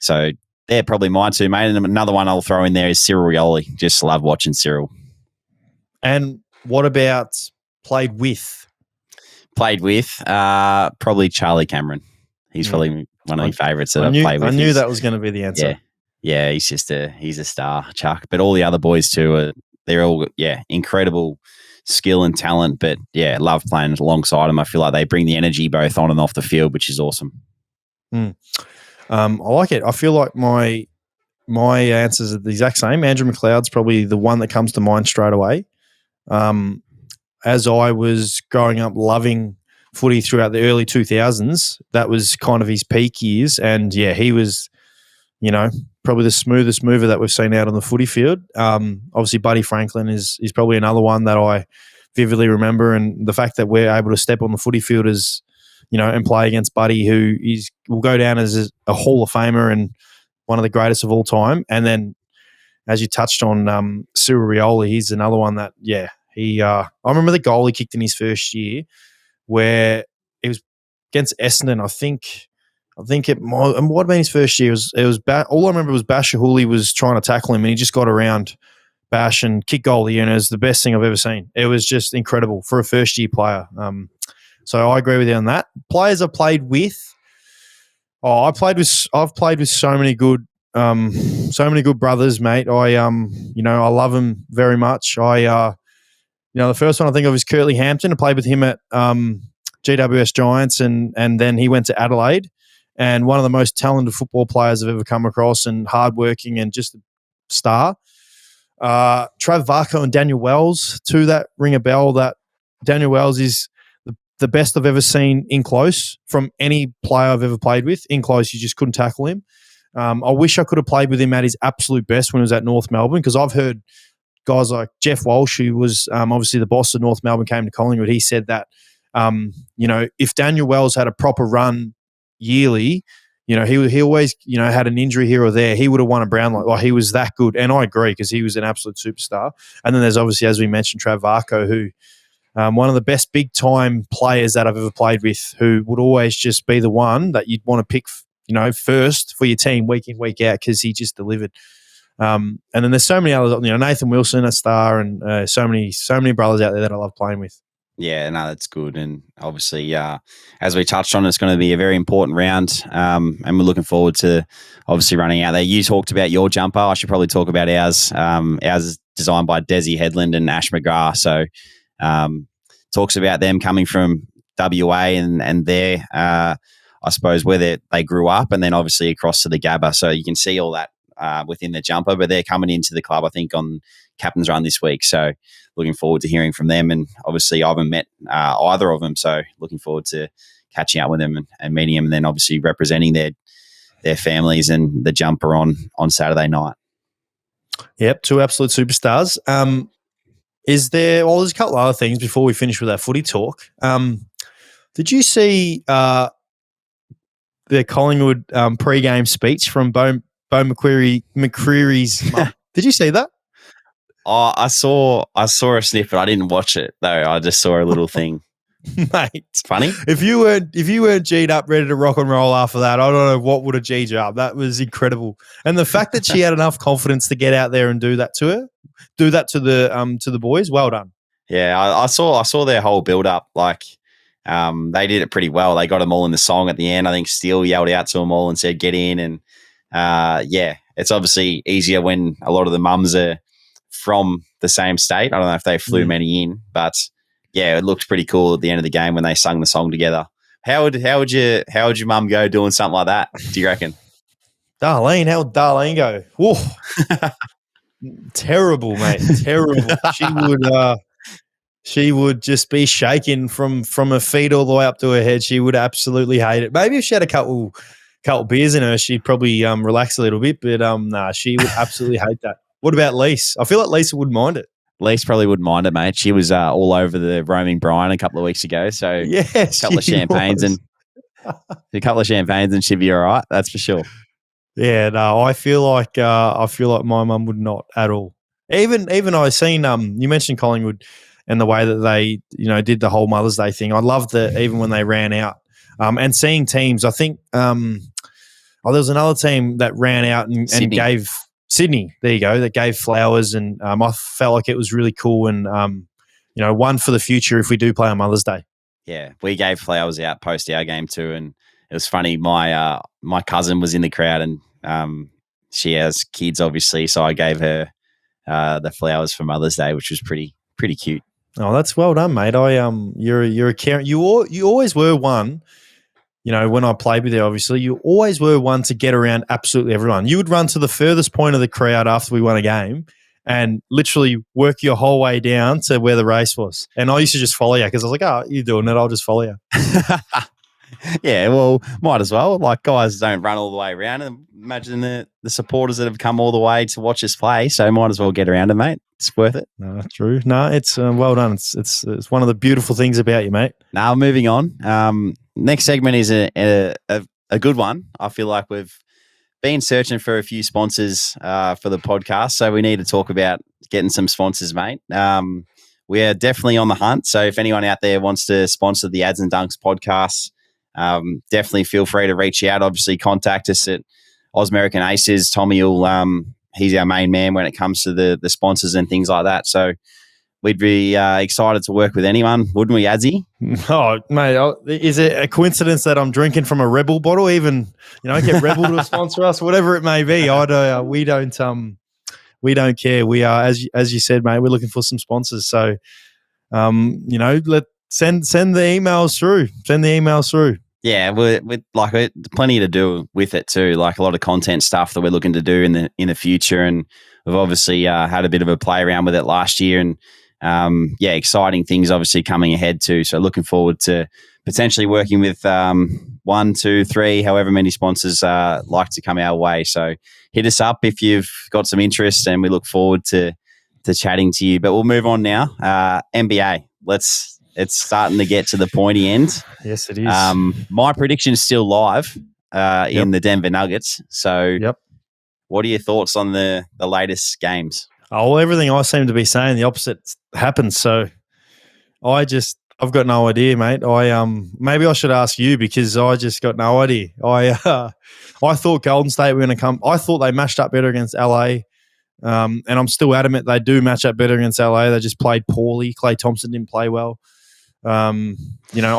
So they're probably mine too, mate. And another one I'll throw in there is Cyril Rioli. Just love watching Cyril. And what about played with? Played with, probably Charlie Cameron. He's probably one of my favourites that I've played with. I knew that was going to be the answer. Yeah, he's a star, Chuck. But all the other boys too, they're all, incredible skill and talent. But, love playing alongside them. I feel like they bring the energy both on and off the field, which is awesome. I like it. I feel like my answers are the exact same. Andrew McLeod's probably the one that comes to mind straight away. As I was growing up loving footy throughout the early 2000s, that was kind of his peak years. And, he was, probably the smoothest mover that we've seen out on the footy field. Obviously, Buddy Franklin is probably another one that I vividly remember. And the fact that we're able to step on the footy field as and play against Buddy, who will go down as a Hall of Famer and one of the greatest of all time. And then, as you touched on, Cyril Rioli, he's another one that, I remember the goal he kicked in his first year where it was against Essendon. I think it might have been his first year. All I remember was Bashahuli was trying to tackle him and he just got around Bash and kicked goalie, and it was the best thing I've ever seen. It was just incredible for a first-year player. So I agree with you on that. Players I played with. I've played with so many good brothers, mate. I love them very much. The first one I think of is Curtly Hampton. I played with him at GWS Giants, and then he went to Adelaide. And one of the most talented football players I've ever come across, and hardworking and just a star. Trav Varco and Daniel Wells, two that ring a bell. That Daniel Wells is the best I've ever seen in close from any player I've ever played with. In close, you just couldn't tackle him. I wish I could have played with him at his absolute best when he was at North Melbourne, because I've heard guys like Jeff Walsh, who was obviously the boss of North Melbourne, came to Collingwood. He said that, if Daniel Wells had a proper run yearly, he always, had an injury here or there, he would have won a Brownlow. Like, he was that good. And I agree, because he was an absolute superstar. And then there's obviously, as we mentioned, Trav Varco, who one of the best big-time players that I've ever played with, who would always just be the one that you'd want to pick, first for your team week in, week out, because he just delivered. And then there's so many others, Nathan Wilson, a star, and so many brothers out there that I love playing with. Yeah, no, that's good. And obviously, as we touched on, it's going to be a very important round, and we're looking forward to obviously running out there. You talked about your jumper. I should probably talk about ours. Ours is designed by Desi Headland and Ash McGrath. So talks about them coming from WA and their, I suppose, where they grew up, and then obviously across to the Gabba. So you can see all that within the jumper, but they're coming into the club, I think, on captain's run this week. So looking forward to hearing from them. And obviously I haven't met either of them, so looking forward to catching up with them and meeting them, and then obviously representing their families and the jumper on Saturday night. Yep, two absolute superstars. There's a couple of other things before we finish with our footy talk. Did you see the Collingwood pre-game speech from Bo McCreary's mum? Did you see that? Oh, I saw a snippet. I didn't watch it though. I just saw a little thing. Mate, it's funny. If you weren't G'd up, ready to rock and roll after that, I don't know what would have G'd you up. That was incredible. And the fact that she had enough confidence to get out there and do that to her, do that to the boys, well done. Yeah, I saw their whole build up. Like, they did it pretty well. They got them all in the song at the end. I think Steele yelled out to them all and said, "Get in." And it's obviously easier when a lot of the mums are from the same state. I don't know if they flew many in, but yeah, it looked pretty cool at the end of the game when they sung the song together. How would your mum go doing something like that? Do you reckon? Darlene, how would Darlene go? Whoa, terrible, mate. Terrible. She would just be shaking from her feet all the way up to her head. She would absolutely hate it. Maybe if she had a couple beers in her, she'd probably relax a little bit. But nah, she would absolutely hate that. What about Lise? I feel like Lisa wouldn't mind it. Lise probably wouldn't mind it, mate. She was all over the roaming Brian a couple of weeks ago. So yes, a couple of champagnes and she'd be all right. That's for sure. Yeah, no, I feel like my mum would not at all. Even I seen you mentioned Collingwood and the way that they did the whole Mother's Day thing. I loved that even when they ran out and seeing teams. I think there was another team that ran out and gave Sydney. There you go. That gave flowers and I felt like it was really cool and one for the future if we do play on Mother's Day. Yeah, we gave flowers out post our game too, and it was funny. My cousin was in the crowd, and she has kids, obviously, so I gave her the flowers for Mother's Day, which was pretty cute. Oh, that's well done, mate. You're a caring. You always were one. When I played with you, obviously, you always were one to get around absolutely everyone. You would run to the furthest point of the crowd after we won a game and literally work your whole way down to where the race was. And I used to just follow you because I was like, oh, you're doing it. I'll just follow you. Yeah, well, might as well. Like, guys don't run all the way around. And imagine the supporters that have come all the way to watch us play. So might as well get around it, mate. It's worth it. No, true. No, it's well done. It's one of the beautiful things about you, mate. Now, moving on. Next segment is a good one. I feel like we've been searching for a few sponsors for the podcast, so we need to talk about getting some sponsors, mate. We are definitely on the hunt. So if anyone out there wants to sponsor the Ads and Dunks podcast, definitely feel free to reach out. Obviously, contact us at Ausmerican Aces. Tommy will he's our main man when it comes to the sponsors and things like that. So we'd be excited to work with anyone, wouldn't we, Adzi? Oh, mate, is it a coincidence that I'm drinking from a Rebel bottle? Even get Rebel to sponsor us, whatever it may be. We don't care. We are, as you said, mate. We're looking for some sponsors. So, let send the emails through. Send the emails through. Yeah, we're like plenty to do with it too. Like a lot of content stuff that we're looking to do in the future, and we've obviously had a bit of a play around with it last year, and exciting things obviously coming ahead too. So looking forward to potentially working with 1, 2, 3, however many sponsors like to come our way. So hit us up if you've got some interest, and we look forward to chatting to you. But we'll move on now. NBA. It's starting to get to the pointy end. Yes, it is. My prediction is still live in the Denver Nuggets. So what are your thoughts on the latest games? Oh, well, everything I seem to be saying, the opposite happens. So I've got no idea, mate. Maybe I should ask you because I just got no idea. I thought Golden State were going to come. I thought they matched up better against LA. And I'm still adamant they do match up better against LA. They just played poorly. Klay Thompson didn't play well. I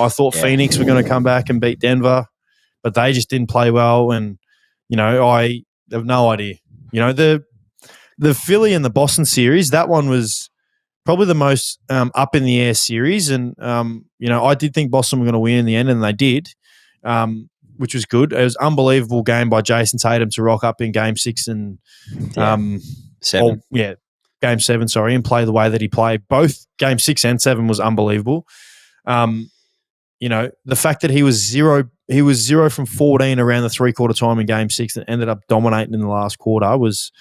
thought Phoenix were going to come back and beat Denver, but they just didn't play well. And, I have no idea. The Philly and the Boston series, that one was probably the most up in the air series. And, I did think Boston were going to win in the end, and they did, which was good. It was an unbelievable game by Jason Tatum to rock up in Game 6 and 7. Game 7, and play the way that he played. Both Game 6 and 7 was unbelievable. The fact that he was 0 from 14 around the three-quarter time in Game 6 and ended up dominating in the last quarter was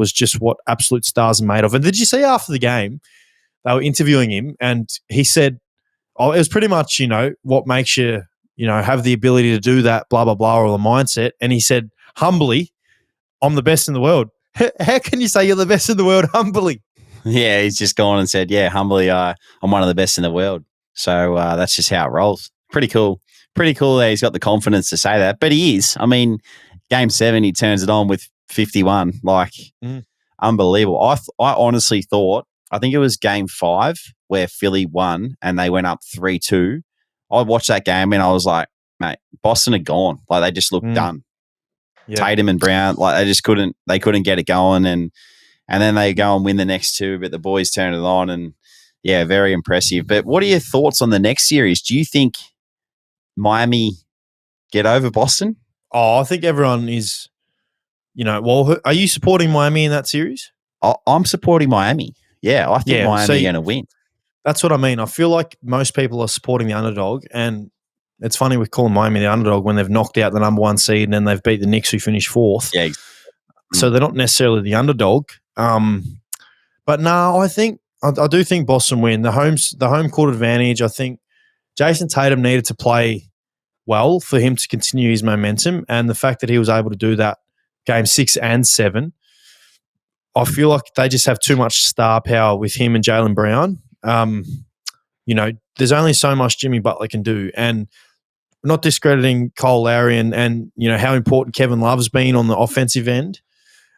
just what absolute stars are made of. And did you see after the game, they were interviewing him and he said, it was pretty much, what makes you, have the ability to do that, blah, blah, blah, or the mindset. And he said, humbly, I'm the best in the world. How can you say you're the best in the world humbly? Yeah, he's just gone and said, humbly, I'm one of the best in the world. So that's just how it rolls. Pretty cool. Pretty cool that he's got the confidence to say that. But he is. I mean, Game 7, he turns it on with 51. Unbelievable. I honestly thought, I think it was Game 5 where Philly won and they went up 3-2. I watched that game and I was like, mate, Boston are gone. Like, they just looked done. Yeah. Tatum and Brown, like they just couldn't get it going, and then they go and win the next two, but the boys turn it on, and Yeah, very impressive. But what are your thoughts on the next series? Do you think Miami get over Boston? Oh, I think everyone is, are you supporting Miami in that series? I'm supporting Miami. Yeah, I think Miami are going to win. That's what I mean. I feel like most people are supporting the underdog, and it's funny with calling Miami the underdog when they've knocked out the number 1 seed and then they've beat the Knicks who finished 4th. Yeah. So they're not necessarily the underdog. But no, I do think Boston win. The home court advantage. I think Jason Tatum needed to play well for him to continue his momentum, and the fact that he was able to do that game 6 and 7, I feel like they just have too much star power with him and Jaylen Brown. There's only so much Jimmy Butler can do, and not discrediting Cole Lowry and how important Kevin Love's been on the offensive end.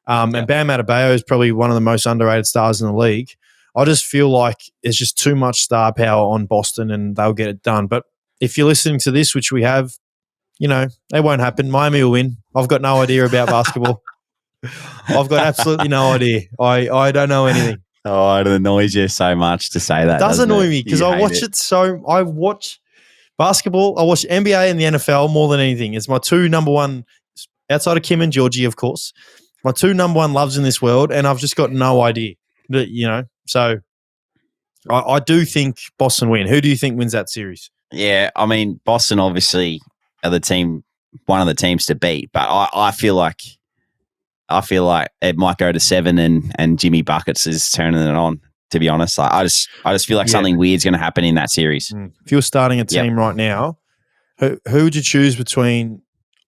And Bam Adebayo is probably one of the most underrated stars in the league. I just feel like there's just too much star power on Boston and they'll get it done. But if you're listening to this, which we have, it won't happen. Miami will win. I've got no idea about basketball. I've got absolutely no idea. I don't know anything. Oh, it annoys you so much to say that. It does annoy me because I watch it so. I watch basketball. I watch NBA and the NFL more than anything. It's my 2 number 1, outside of Kim and Georgie, of course. My 2 number 1 loves in this world, and I've just got no idea. So I do think Boston win. Who do you think wins that series? Yeah, I mean, Boston obviously are one of the teams to beat, but I feel like it might go to 7 and Jimmy Buckets is turning it on. To be honest, I just feel like something weird's going to happen in that series. If you're starting a team right now, who would you choose between?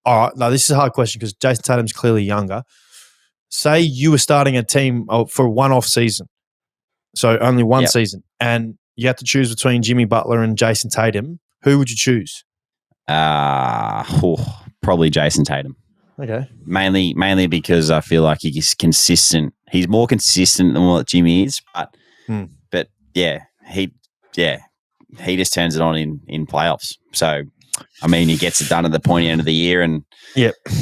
All right, now this is a hard question because Jason Tatum's clearly younger. Say you were starting a team for one off season, so only one season, and you had to choose between Jimmy Butler and Jason Tatum. Who would you choose? Probably Jason Tatum. Okay. Mainly because I feel like he's consistent. He's more consistent than what Jimmy is, but he just turns it on in playoffs. So, I mean, he gets it done at the pointy end of the year and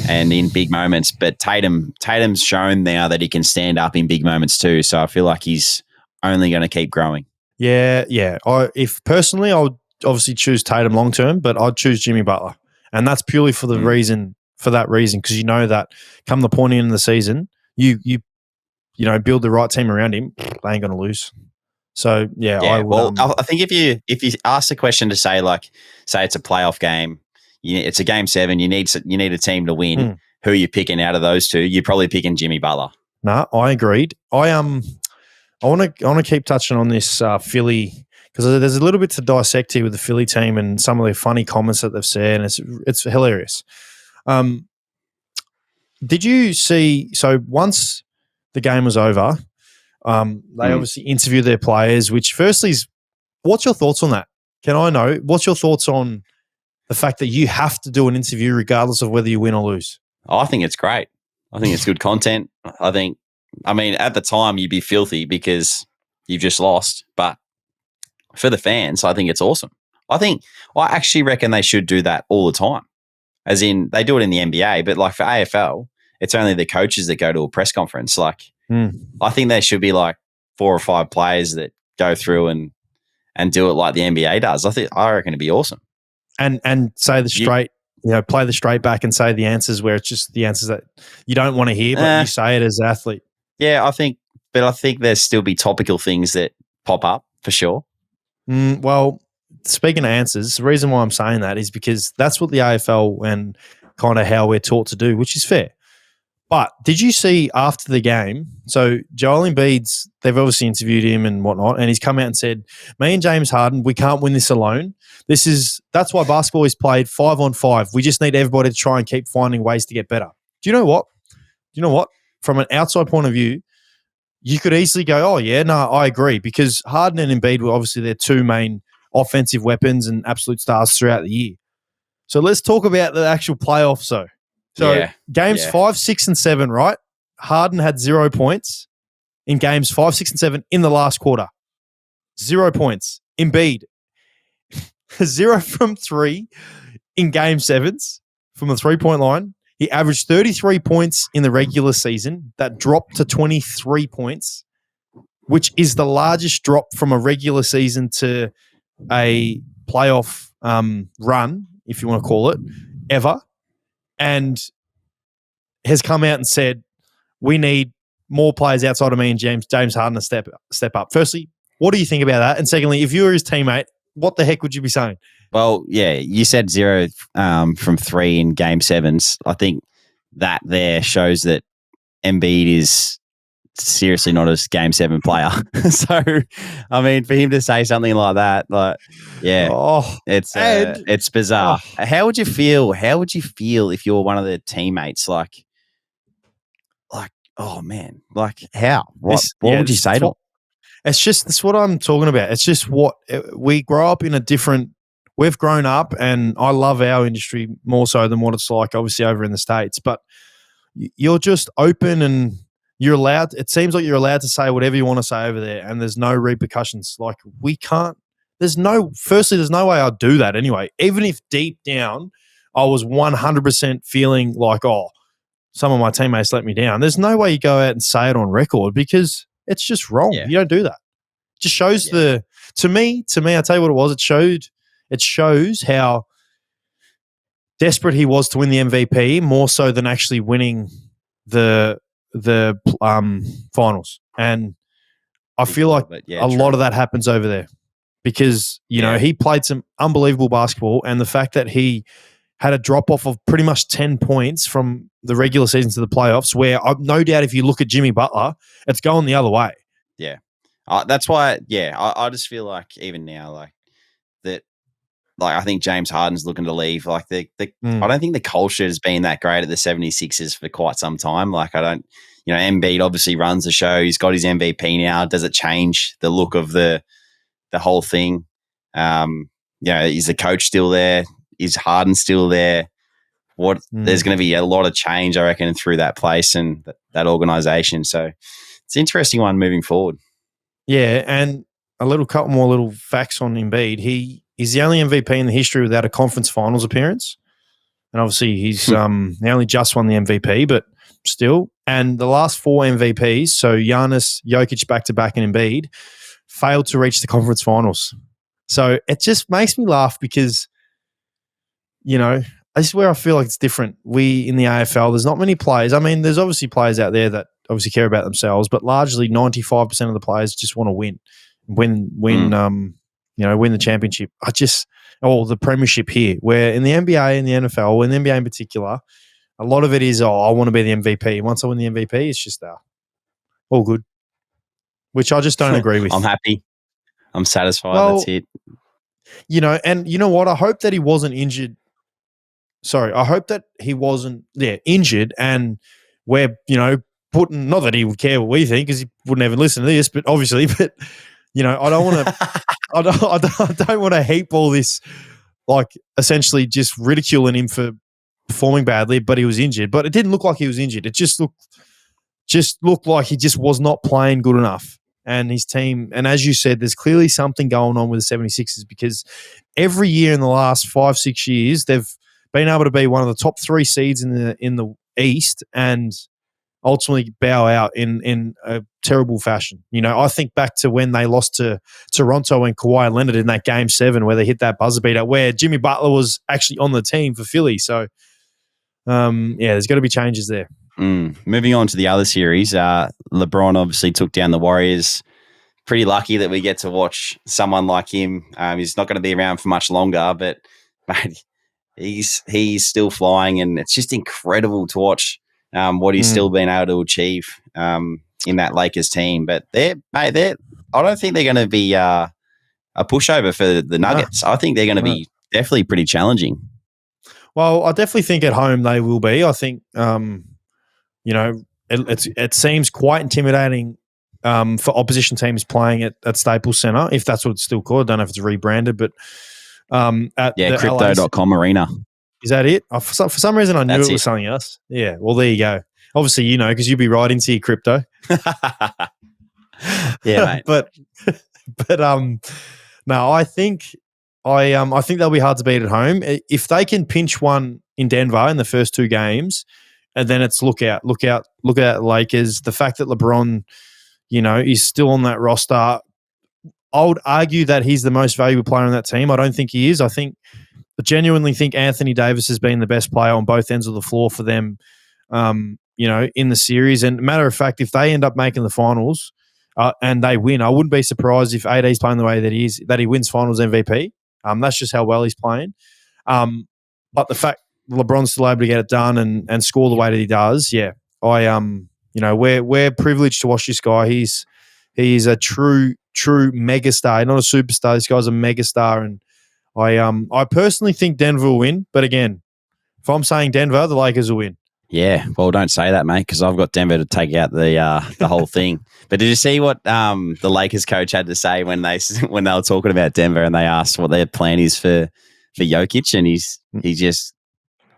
in big moments. But Tatum's shown now that he can stand up in big moments too. So I feel like he's only going to keep growing. Yeah. If personally, I would obviously choose Tatum long term, but I'd choose Jimmy Butler, and that's purely for the reason. For that reason, because that come the point in the season, you build the right team around him, they ain't going to lose. So I would, I think if you ask the question to say it's a playoff game, it's a game 7, you need a team to win. Who are you picking out of those two? You're probably picking Jimmy Butler. No, I agreed. I want to keep touching on this Philly because there's a little bit to dissect here with the Philly team and some of the funny comments that they've said, and it's hilarious. Did you see? So once the game was over, they obviously interviewed their players. Which, firstly, is what's your thoughts on that? Can I know what's your thoughts on the fact that you have to do an interview regardless of whether you win or lose? I think it's great. I think it's good content. I mean, at the time you'd be filthy because you've just lost, but for the fans, I think it's awesome. I actually reckon they should do that all the time. As in, they do it in the NBA, but for AFL, it's only the coaches that go to a press conference. I think there should be 4 or 5 players that go through and do it like the NBA does. I reckon it'd be awesome. And say the straight, play the straight back and say the answers where it's just the answers that you don't want to hear, but you say it as an athlete. Yeah, I think there's still be topical things that pop up for sure. Well, speaking of answers, the reason why I'm saying that is because that's what the AFL and kind of how we're taught to do, which is fair. But did you see after the game, so Joel Embiid's, they've obviously interviewed him and whatnot, and he's come out and said, me and James Harden, we can't win this alone. That's why basketball is played 5-on-5. We just need everybody to try and keep finding ways to get better. Do you know what? From an outside point of view, you could easily go, oh, yeah, no, I agree, because Harden and Embiid were obviously their 2 main offensive weapons and absolute stars throughout the year. So let's talk about the actual playoffs, though. So games 5, 6, and 7, right? Harden had 0 points in games 5, 6, and 7 in the last quarter. 0 points. Embiid, 0 from 3 in game 7s from the 3-point line. He averaged 33 points in the regular season. That dropped to 23 points which is the largest drop from a regular season to a playoff run, if you want to call it, ever, and has come out and said, we need more players outside of me and James Harden to step up. Firstly, what do you think about that? And secondly, if you were his teammate, what the heck would you be saying? Well, yeah, you said 0 from 3 in Game 7s. I think that there shows that Embiid is seriously not a Game 7 player. So, I mean, for him to say something like that, it's bizarre. How would you feel? How would you feel if you're one of the teammates? Like, oh man, like how? What would you say to him? That's what I'm talking about. It's just what we grow up in we've grown up, and I love our industry more so than what it's like, obviously, over in the States. But you're just open and you're allowed. It seems like you're allowed to say whatever you want to say over there, and there's no repercussions. Like we can't. There's no way I'd do that anyway. Even if deep down I was 100% feeling like, oh, some of my teammates let me down. There's no way you go out and say it on record because it's just wrong. Yeah. You don't do that. It just shows to me, I'll tell you what it was. It shows how desperate he was to win the MVP more so than actually winning the finals. And I feel like a lot of that happens over there because, you know, he played some unbelievable basketball, and the fact that he had a drop-off of pretty much 10 points from the regular season to the playoffs, where no doubt if you look at Jimmy Butler, it's going the other way. Yeah. That's why, I just feel like even now, like that, like I think James Harden's looking to leave. Like I don't think the culture has been that great at the 76ers for quite some time. Like Embiid obviously runs the show. He's got his MVP now. Does it change the look of the whole thing? Is the coach still there? Is Harden still there? There's going to be a lot of change, I reckon, through that place and that organization. So it's an interesting one moving forward. Yeah, and couple more little facts on Embiid. He is the only MVP in the history without a conference finals appearance. And obviously he's he only just won the MVP, but still. And the last 4 MVPs, so Giannis, Jokic back-to-back, and Embiid, failed to reach the conference finals. So it just makes me laugh because, you know, this is where I feel like it's different. We in the AFL, there's not many players. I mean, there's obviously players out there that obviously care about themselves, but largely 95% of the players just want to win the championship. The premiership here, where in the NBA and the NFL, in the NBA in particular, a lot of it is, I want to be the MVP. Once I win the MVP, it's just all good, which I just don't agree with. I'm happy. I'm satisfied. That's it. You know, and you know what? I hope that he wasn't injured. Sorry, I hope that he wasn't injured, and we're putting, not that he would care what we think because he wouldn't even listen to this, but obviously, I don't want to. I don't want to heap all this, like essentially just ridiculing him for performing badly, but he was injured. But it didn't look like he was injured. It just looked like he just was not playing good enough. And his team, and as you said, there's clearly something going on with the 76ers because every year in the last 5-6 years, they've been able to be one of the top 3 seeds in the East and ultimately bow out in a terrible fashion. You know, I think back to when they lost to Toronto and Kawhi Leonard in that Game 7 where they hit that buzzer beater where Jimmy Butler was actually on the team for Philly. So, there's got to be changes there. Moving on to the other series, LeBron obviously took down the Warriors. Pretty lucky that we get to watch someone like him. He's not going to be around for much longer, but mate, he's still flying, and it's just incredible to watch what he's still been able to achieve in that Lakers team. But I don't think they're going to be a pushover for the Nuggets. I think they're going to be definitely pretty challenging. Well, I definitely think at home they will be. I think it seems quite intimidating for opposition teams playing at Staples Center, if that's what it's still called. I don't know if it's rebranded, but at Crypto.com arena. Is that it? For some reason, I knew it was something else. Yeah, well, there you go. Obviously, because you'd be right into your crypto. Yeah, mate. but no, I think they'll be hard to beat at home. If they can pinch one in Denver in the first 2 games, and then it's look out, Lakers. The fact that LeBron is still on that roster. I would argue that he's the most valuable player on that team. I don't think he is. I genuinely think Anthony Davis has been the best player on both ends of the floor for them, in the series. And matter of fact, if they end up making the finals and they win, I wouldn't be surprised if AD's playing the way that he is, that he wins finals MVP. That's just how well he's playing. But the fact LeBron's still able to get it done and score the way that he does, we're privileged to watch this guy. He's a true megastar, not a superstar. This guy's a megastar, and I personally think Denver will win. But again, if I'm saying Denver, the Lakers will win. Yeah, well, don't say that, mate, because I've got Denver to take out the whole thing. But did you see what the Lakers coach had to say when they were talking about Denver and they asked what their plan is for Jokic, and he just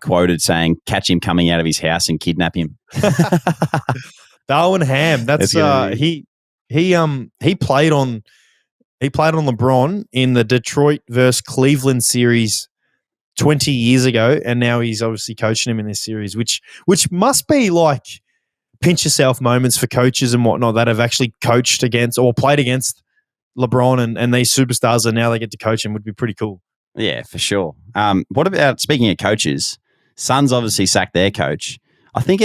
quoted saying, "Catch him coming out of his house and kidnap him." Darwin Ham. That's he played on LeBron in the Detroit versus Cleveland series 20 years ago, and now he's obviously coaching him in this series, which must be like pinch yourself moments for coaches and whatnot that have actually coached against or played against LeBron and these superstars, and now they get to coach him. Would be pretty cool. Yeah, for sure. What about, speaking of coaches, Suns obviously sacked their coach. I think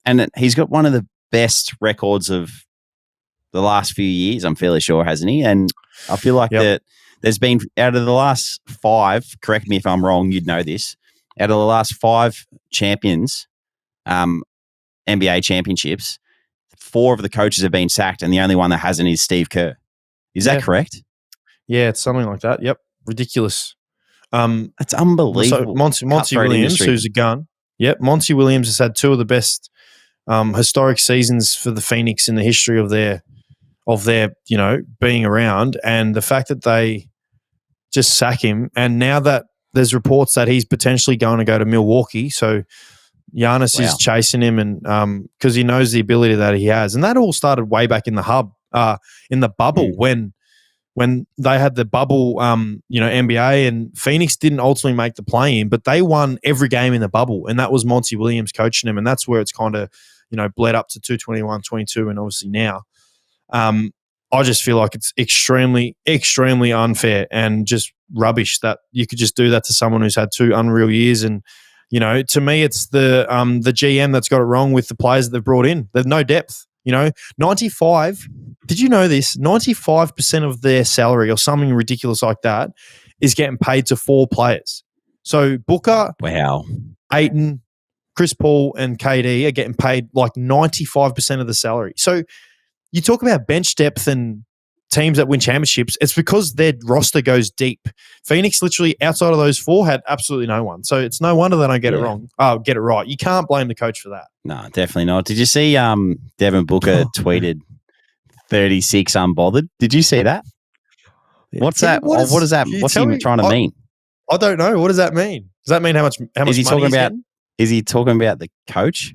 and he's got one of the best records of the last few years, I'm fairly sure, hasn't he? And I feel like that there's been, out of the last 5, correct me if I'm wrong, you'd know this, out of the last 5 champions, NBA championships, 4 of the coaches have been sacked, and the only one that hasn't is Steve Kerr. Is that correct? Yeah, it's something like that. Yep. Ridiculous. That's unbelievable. So Monty Williams, who's a gun. Yep. Monty Williams has had 2 of the best historic seasons for the Phoenix in the history of their being around, and the fact that they just sack him, and now that there's reports that he's potentially going to go to Milwaukee, so Giannis is chasing him, and because he knows the ability that he has, and that all started way back in the bubble when they had the bubble, NBA, and Phoenix didn't ultimately make the play-in, but they won every game in the bubble, and that was Monty Williams coaching them, and that's where it's kind of bled up to 221, 22, and obviously now. I just feel like it's extremely, extremely unfair and just rubbish that you could just do that to someone who's had 2 unreal years. And, to me, it's the GM that's got it wrong with the players that they've brought in. There's no depth. 95, did you know this? 95% of their salary or something ridiculous like that is getting paid to 4 players. So Booker, Ayton, Chris Paul, and KD are getting paid like 95% of the salary. So you talk about bench depth and teams that win championships, it's because their roster goes deep. Phoenix, literally outside of those 4, had absolutely no one. So it's no wonder they don't get it wrong. Get it right. You can't blame the coach for that. No, definitely not. Did you see Devin Booker tweeted 36 unbothered? Did you see that? What's that? What is that? What's he trying to mean? I don't know. What does that mean? Does that mean how much is he talking about? Is he talking about the coach?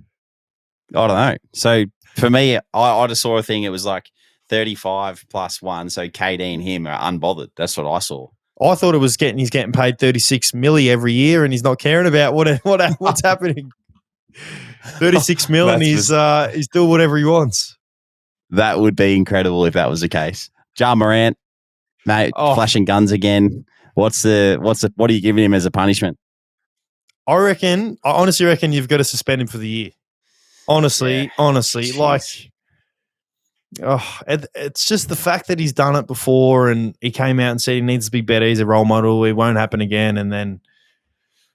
I don't know. So for me, I just saw a thing. It was like 35 plus 1. So KD and him are unbothered. That's what I saw. I thought it was he's getting paid 36 milli every year, and he's not caring about what's happening. 36 mil, and he's doing whatever he wants. That would be incredible if that was the case. Ja Morant, mate, flashing guns again. What are you giving him as a punishment? I honestly reckon you've got to suspend him for the year. Honestly, Jeez. like, it's just the fact that he's done it before, and he came out and said he needs to be better. He's a role model. It won't happen again. And then,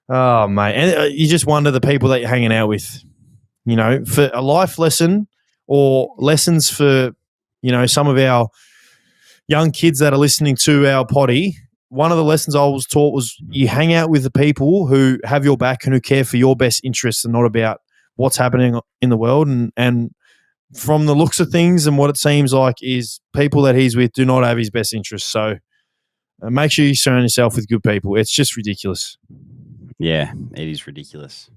mate, and you just wonder the people that you're hanging out with, for a life lesson or lessons for, some of our young kids that are listening to our potty. One of the lessons I was taught was you hang out with the people who have your back and who care for your best interests and not about what's happening in the world. And from the looks of things and what it seems like is people that he's with do not have his best interests. So make sure you surround yourself with good people. It's just ridiculous. Yeah, it is ridiculous.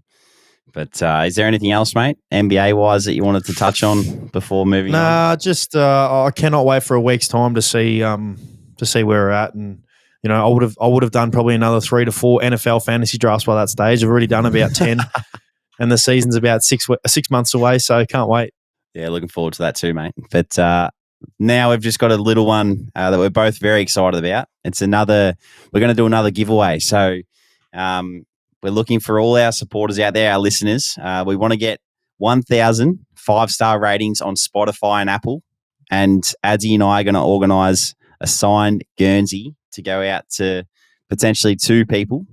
But is there anything else, mate, NBA-wise, that you wanted to touch on before moving on? Nah, just I cannot wait for a week's time to see where we're at. And, I would have done probably another 3 to 4 NFL fantasy drafts by that stage. I've already done about 10. And the season's about 6 months away, so I can't wait. Yeah, looking forward to that too, mate. But now we've just got a little one that we're both very excited about. We're going to do another giveaway. So we're looking for all our supporters out there, our listeners. We want to get 1,000 5-star ratings on Spotify and Apple. And Adzi and I are going to organise a signed Guernsey to go out to potentially 2 people.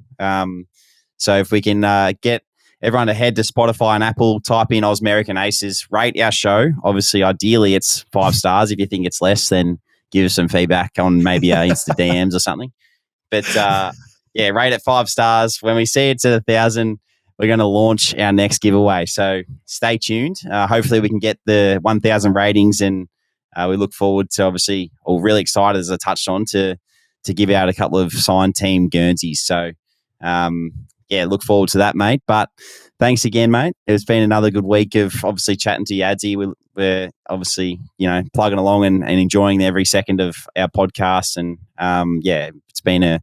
So if we can get everyone to head to Spotify and Apple, type in Ausmerican Aces, rate our show. Obviously, ideally, it's 5 stars. If you think it's less, then give us some feedback on maybe our Insta DMs or something. But yeah, rate it 5 stars. When we see it's at 1,000, we're going to launch our next giveaway. So stay tuned. Hopefully, we can get the 1,000 ratings, and we look forward to obviously, or really excited as I touched on to give out a couple of signed team Guernseys. So yeah, look forward to that, mate. But thanks again, mate. It's been another good week of obviously chatting to you, Adzi. We're obviously, plugging along and enjoying every second of our podcast. And yeah, it's been a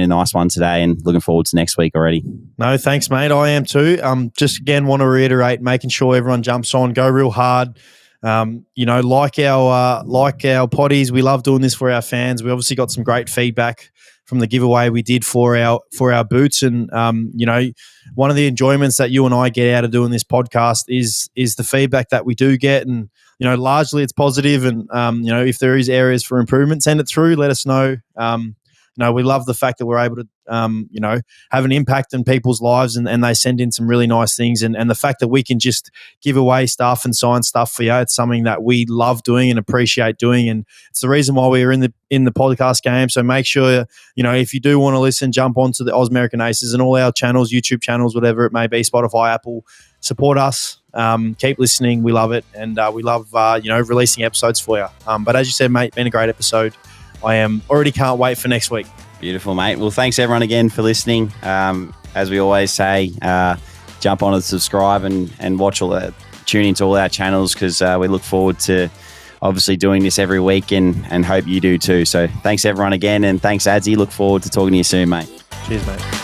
nice one today, and looking forward to next week already. No, thanks, mate. I am too. Just again, want to reiterate, making sure everyone jumps on, go real hard. Like our potties, we love doing this for our fans. We obviously got some great feedback from the giveaway we did for our boots, and one of the enjoyments that you and I get out of doing this podcast is the feedback that we do get, and largely it's positive. And if there is areas for improvement, send it through. Let us know. We love the fact that we're able to have an impact in people's lives, and they send in some really nice things, and the fact that we can just give away stuff and sign stuff for you, it's something that we love doing and appreciate doing, and it's the reason why we are in the podcast game. So make sure if you do want to listen, jump onto the Ausmerican Aces and all our channels, YouTube channels, whatever it may be, Spotify, Apple, support us. Keep listening. We love it, and we love releasing episodes for you. But as you said, mate, been a great episode. I already can't wait for next week. Beautiful, mate. Well, thanks everyone again for listening. As we always say, jump on and subscribe and tune into all our channels, because we look forward to obviously doing this every week, and hope you do too. So thanks everyone again, and thanks Adzi. Look forward to talking to you soon, mate. Cheers, mate.